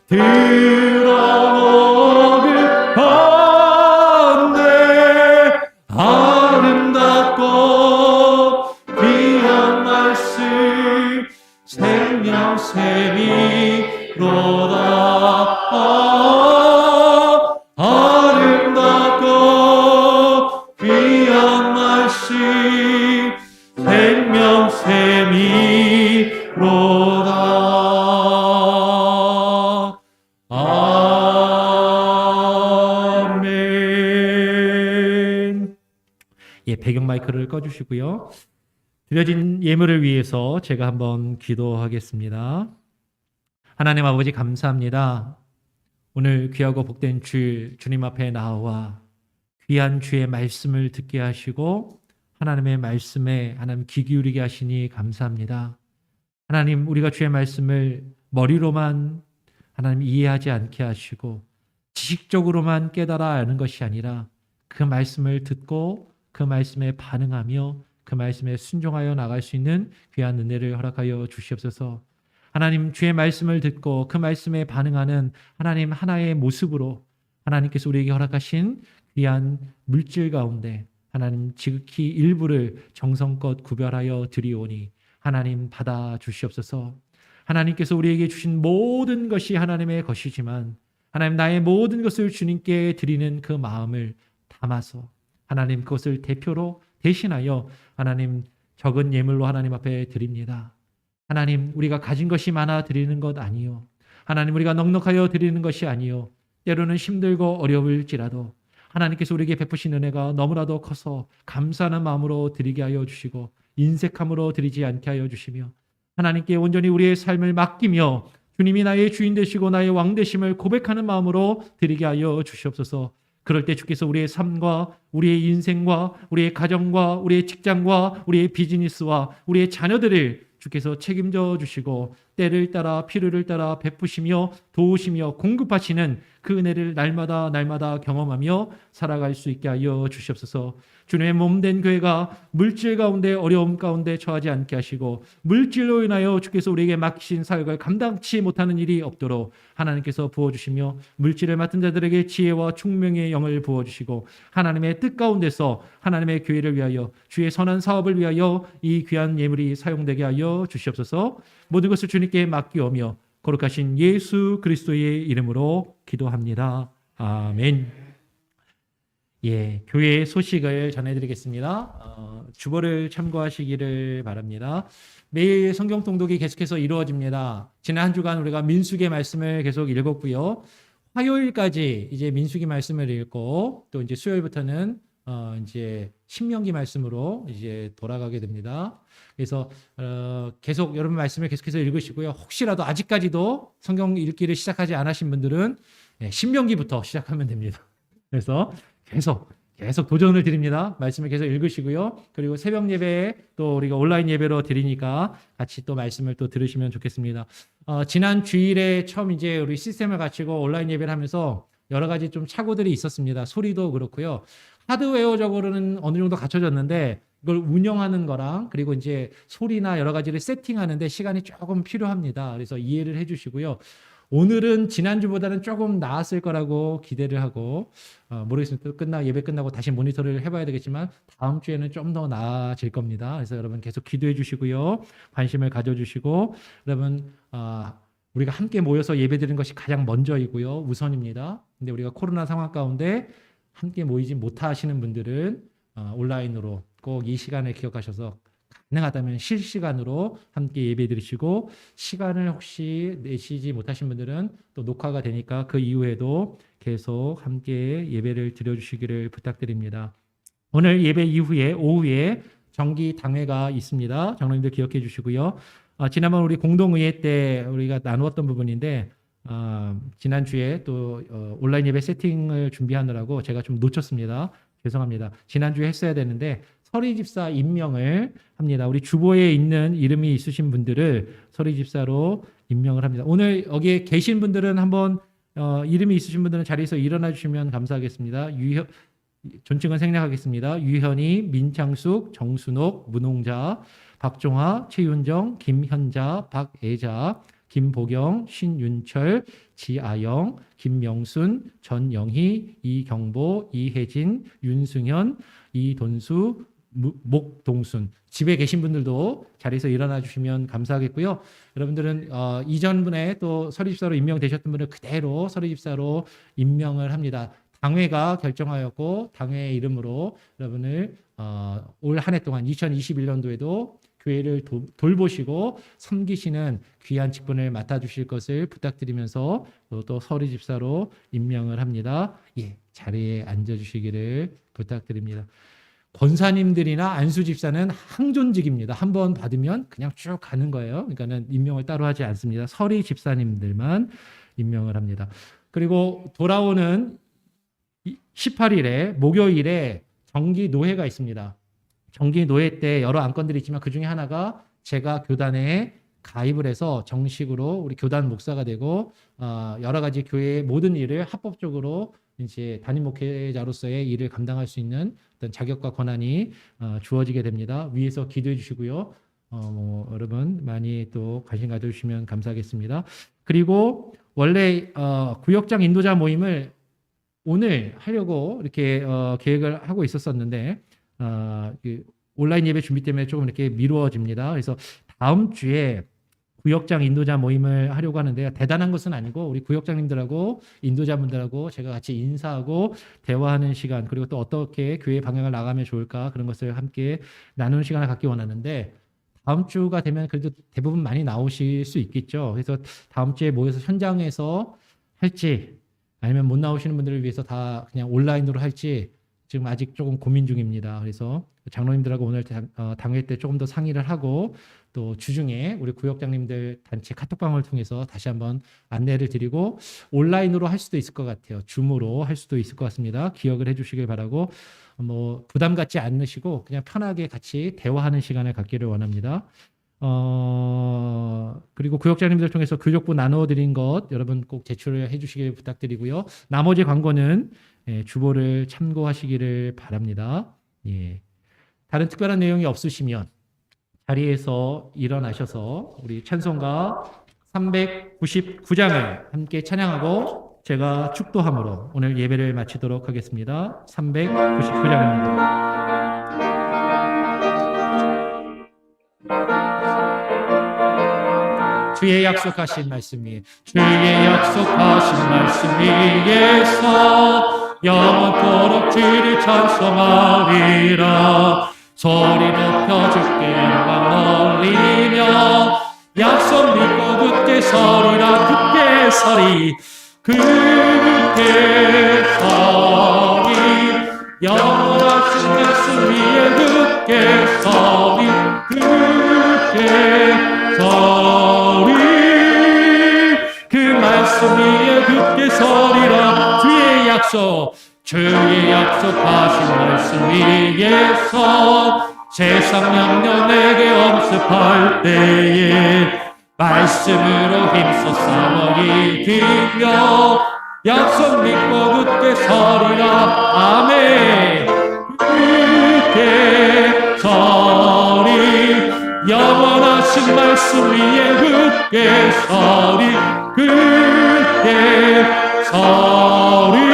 들어오길 한데 아름답고 귀한 말씀 생명샘이로다 아름답고 귀한 말씀 생명샘이로다 아멘. 예, 배경 마이크를 꺼주시고요. 드려진 예물을 위해서 제가 한번 기도하겠습니다. 하나님 아버지 감사합니다. 오늘 귀하고 복된 주님 앞에 나와 귀한 주의 말씀을 듣게 하시고 하나님의 말씀에 하나님 귀 기울이게 하시니 감사합니다. 하나님 우리가 주의 말씀을 머리로만 하나님 이해하지 않게 하시고 지식적으로만 깨달아 아는 것이 아니라 그 말씀을 듣고 그 말씀에 반응하며 그 말씀에 순종하여 나갈 수 있는 귀한 은혜를 허락하여 주시옵소서. 하나님 주의 말씀을 듣고 그 말씀에 반응하는 하나님 하나의 모습으로 하나님께서 우리에게 허락하신 귀한 물질 가운데 하나님 지극히 일부를 정성껏 구별하여 드리오니 하나님 받아 주시옵소서. 하나님께서 우리에게 주신 모든 것이 하나님의 것이지만 하나님 나의 모든 것을 주님께 드리는 그 마음을 담아서 하나님 그것을 대표로 대신하여 하나님 적은 예물로 하나님 앞에 드립니다. 하나님 우리가 가진 것이 많아 드리는 것 아니요 하나님 우리가 넉넉하여 드리는 것이 아니요 때로는 힘들고 어려울지라도 하나님께서 우리에게 베푸신 은혜가 너무나도 커서 감사하는 마음으로 드리게 하여 주시고 인색함으로 드리지 않게 하여 주시며 하나님께 온전히 우리의 삶을 맡기며 주님이 나의 주인 되시고 나의 왕 되심을 고백하는 마음으로 드리게 하여 주시옵소서. 그럴 때 주께서 우리의 삶과 우리의 인생과 우리의 가정과 우리의 직장과 우리의 비즈니스와 우리의 자녀들을 주께서 책임져 주시고 때를 따라 필요를 따라 베푸시며 도우시며 공급하시는 그 은혜를 날마다 경험하며 살아갈 수 있게 하여 주시옵소서. 주님의 몸된 교회가 물질 가운데 어려움 가운데 처하지 않게 하시고 물질로 인하여 주께서 우리에게 맡기신 사역을 감당치 못하는 일이 없도록 하나님께서 부어주시며 물질을 맡은 자들에게 지혜와 총명의 영을 부어주시고 하나님의 뜻 가운데서 하나님의 교회를 위하여 주의 선한 사업을 위하여 이 귀한 예물이 사용되게 하여 주시옵소서. 모든 것을 주님께 맡기오며 거룩하신 예수 그리스도의 이름으로 기도합니다. 아멘. 예, 교회의 소식을 전해드리겠습니다. 주보를 참고하시기를 바랍니다. 매일 성경 통독이 계속해서 이루어집니다. 지난 한 주간 우리가 민수기 말씀을 계속 읽었고요. 화요일까지 이제 민수기 말씀을 읽고 또 이제 수요일부터는 이제 신명기 말씀으로 이제 돌아가게 됩니다. 그래서 계속 여러분 말씀을 계속해서 읽으시고요. 혹시라도 아직까지도 성경 읽기를 시작하지 않으신 분들은 신명기부터 시작하면 됩니다. 그래서 계속 도전을 드립니다. 말씀을 계속 읽으시고요. 그리고 새벽 예배에 또 우리가 온라인 예배로 드리니까 같이 또 말씀을 또 들으시면 좋겠습니다. 지난 주일에 처음 이제 우리 시스템을 갖추고 온라인 예배를 하면서 여러 가지 좀 착오들이 있었습니다. 소리도 그렇고요. 하드웨어적으로는 어느 정도 갖춰졌는데 이걸 운영하는 거랑 그리고 이제 소리나 여러 가지를 세팅하는데 시간이 조금 필요합니다. 그래서 이해를 해주시고요. 오늘은 지난주보다는 조금 나았을 거라고 기대를 하고 모르겠습니다. 예배 끝나고 다시 모니터를 해봐야 되겠지만 다음 주에는 좀 더 나아질 겁니다. 그래서 여러분 계속 기도해 주시고요. 관심을 가져주시고 여러분 우리가 함께 모여서 예배드리는 것이 가장 먼저이고요. 우선입니다. 근데 우리가 코로나 상황 가운데 함께 모이지 못하시는 분들은 온라인으로 꼭 이 시간을 기억하셔서 가능하다면 실시간으로 함께 예배 드리시고 시간을 혹시 내시지 못하신 분들은 또 녹화가 되니까 그 이후에도 계속 함께 예배를 드려주시기를 부탁드립니다. 오늘 예배 이후에 오후에 정기 당회가 있습니다. 장로님들 기억해 주시고요. 지난번 우리 공동의회 때 우리가 나누었던 부분인데 지난주에 또 온라인 예배 세팅을 준비하느라고 제가 좀 놓쳤습니다. 죄송합니다. 지난주에 했어야 되는데 서리집사 임명을 합니다. 우리 주보에 있는 이름이 있으신 분들을 서리집사로 임명을 합니다. 오늘 여기에 계신 분들은 한번 이름이 있으신 분들은 자리에서 일어나 주시면 감사하겠습니다. 존칭은 생략하겠습니다. 유현이, 민창숙, 정순옥, 문홍자, 박종화, 최윤정, 김현자, 박애자, 김보경, 신윤철, 지아영, 김명순, 전영희, 이경보, 이혜진, 윤승현, 이돈수, 목동순. 집에 계신 분들도 자리에서 일어나 주시면 감사하겠고요. 여러분들은 이전 분에 또 서리집사로 임명되셨던 분을 그대로 서리집사로 임명을 합니다. 당회가 결정하였고 당회의 이름으로 여러분을 올 한 해 동안 2021년도에도 교회를 돌보시고 섬기시는 귀한 직분을 맡아주실 것을 부탁드리면서 또 서리집사로 임명을 합니다. 예, 자리에 앉아주시기를 부탁드립니다. 권사님들이나 안수집사는 항존직입니다. 한 번 받으면 그냥 쭉 가는 거예요. 그러니까는 임명을 따로 하지 않습니다. 서리집사님들만 임명을 합니다. 그리고 돌아오는 18일에 목요일에 정기 노회가 있습니다. 정기 노회 때 여러 안건들이 있지만 그 중에 하나가 제가 교단에 가입을 해서 정식으로 우리 교단 목사가 되고 여러 가지 교회의 모든 일을 합법적으로 이제 담임 목회자로서의 일을 감당할 수 있는 어떤 자격과 권한이 주어지게 됩니다. 위에서 기도해 주시고요. 여러분 많이 또 관심 가져주시면 감사하겠습니다. 그리고 원래 구역장 인도자 모임을 오늘 하려고 이렇게 계획을 하고 있었었는데 온라인 예배 준비 때문에 조금 이렇게 미루어집니다. 그래서 다음 주에 구역장 인도자 모임을 하려고 하는데요. 대단한 것은 아니고 우리 구역장님들하고 인도자분들하고 제가 같이 인사하고 대화하는 시간, 그리고 또 어떻게 교회 방향을 나가면 좋을까 그런 것을 함께 나누는 시간을 갖기 원하는데 다음 주가 되면 그래도 대부분 많이 나오실 수 있겠죠. 그래서 다음 주에 모여서 현장에서 할지 아니면 못 나오시는 분들을 위해서 다 그냥 온라인으로 할지 지금 아직 조금 고민 중입니다. 그래서 장로님들하고 오늘 당회 때 조금 더 상의를 하고 또 주중에 우리 구역장님들 단체 카톡방을 통해서 다시 한번 안내를 드리고 온라인으로 할 수도 있을 것 같아요. 줌으로 할 수도 있을 것 같습니다. 기억을 해주시길 바라고 부담 갖지 않으시고 그냥 편하게 같이 대화하는 시간을 갖기를 원합니다. 그리고 구역장님들 통해서 교족부 나눠드린 것 여러분 꼭 제출을 해주시길 부탁드리고요. 나머지 광고는 주보를 참고하시기를 바랍니다. 예. 다른 특별한 내용이 없으시면 자리에서 일어나셔서 우리 찬송가 399장을 함께 찬양하고 제가 축도함으로 오늘 예배를 마치도록 하겠습니다. 399장입니다. 주의 약속하신 말씀 위에 주의 약속하신 말씀 위에서 영원토록 주를 찬송하리라. 소리 높여 주께 영광 올리며 약속 믿고 굳게 서리라. 굳게 서리 굳게 서리 영원하신 말씀 위에 굳게 서리 굳게 서리 그 말씀 위에 굳게 서리라. 주의 약속 주의 약속하신 말씀 위에서 세상 명령 내게 엄습할 때에 말씀으로 힘써 싸워 이기며 약속 믿고 굳게 서리라. 아멘. 굳게 서리 영원하신 말씀 위에 굳게 서리 굳게 서리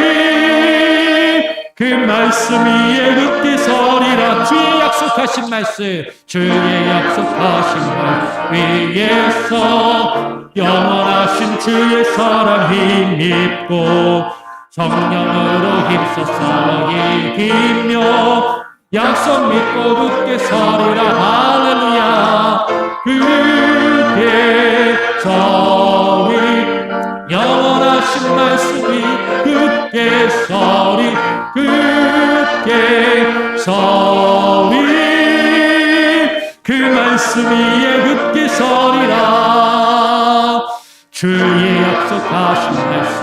그 말씀 위에 굳게 서리라. 주의 약속하신 말씀 주의 약속하신 말씀 위에서 영원하신 주의 사랑 힘입고 성령으로 힘써 싸워 이기며 약속 믿고 굳게 서리라. 할렐루야. 굳게 서리 영원하신 말씀이 굳게 서리 굳게 서리 그 말씀 위에 굳게 서리라. 주의 약속하신 말씀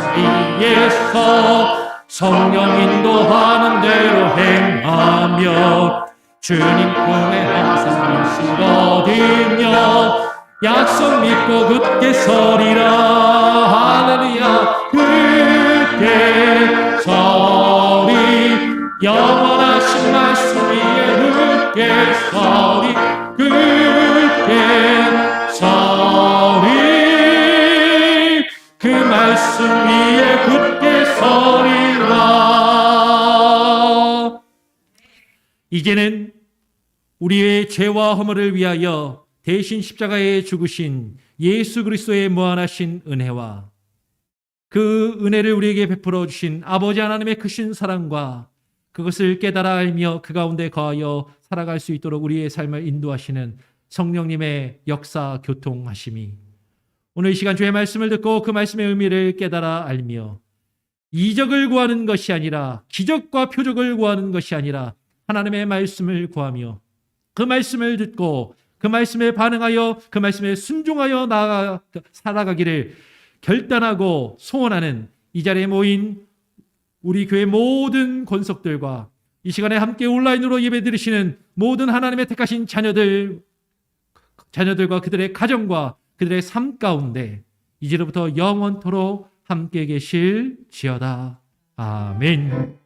위에서 성령 인도하는 대로 행하며 주님 품에 항상 일실 얻으며 약속 믿고 굳게 서리라. 할렐루야. 굳게 서리 영원하신 말씀 위에 굳게 서리 굳게 서리 그 말씀 위에 굳게 서리라. 이제는 우리의 죄와 허물을 위하여 대신 십자가에 죽으신 예수 그리스도의 무한하신 은혜와 그 은혜를 우리에게 베풀어 주신 아버지 하나님의 크신 사랑과 그것을 깨달아 알며 그 가운데 거하여 살아갈 수 있도록 우리의 삶을 인도하시는 성령님의 역사 교통하심이 오늘 이 시간 주의 말씀을 듣고 그 말씀의 의미를 깨달아 알며 이적을 구하는 것이 아니라 기적과 표적을 구하는 것이 아니라 하나님의 말씀을 구하며 그 말씀을 듣고 그 말씀에 반응하여 그 말씀에 순종하여 살아가기를 결단하고 소원하는 이 자리에 모인 우리 교회 모든 권속들과 이 시간에 함께 온라인으로 예배 드리시는 모든 하나님의 택하신 자녀들과 그들의 가정과 그들의 삶 가운데 이제로부터 영원토록 함께 계실지어다. 아멘.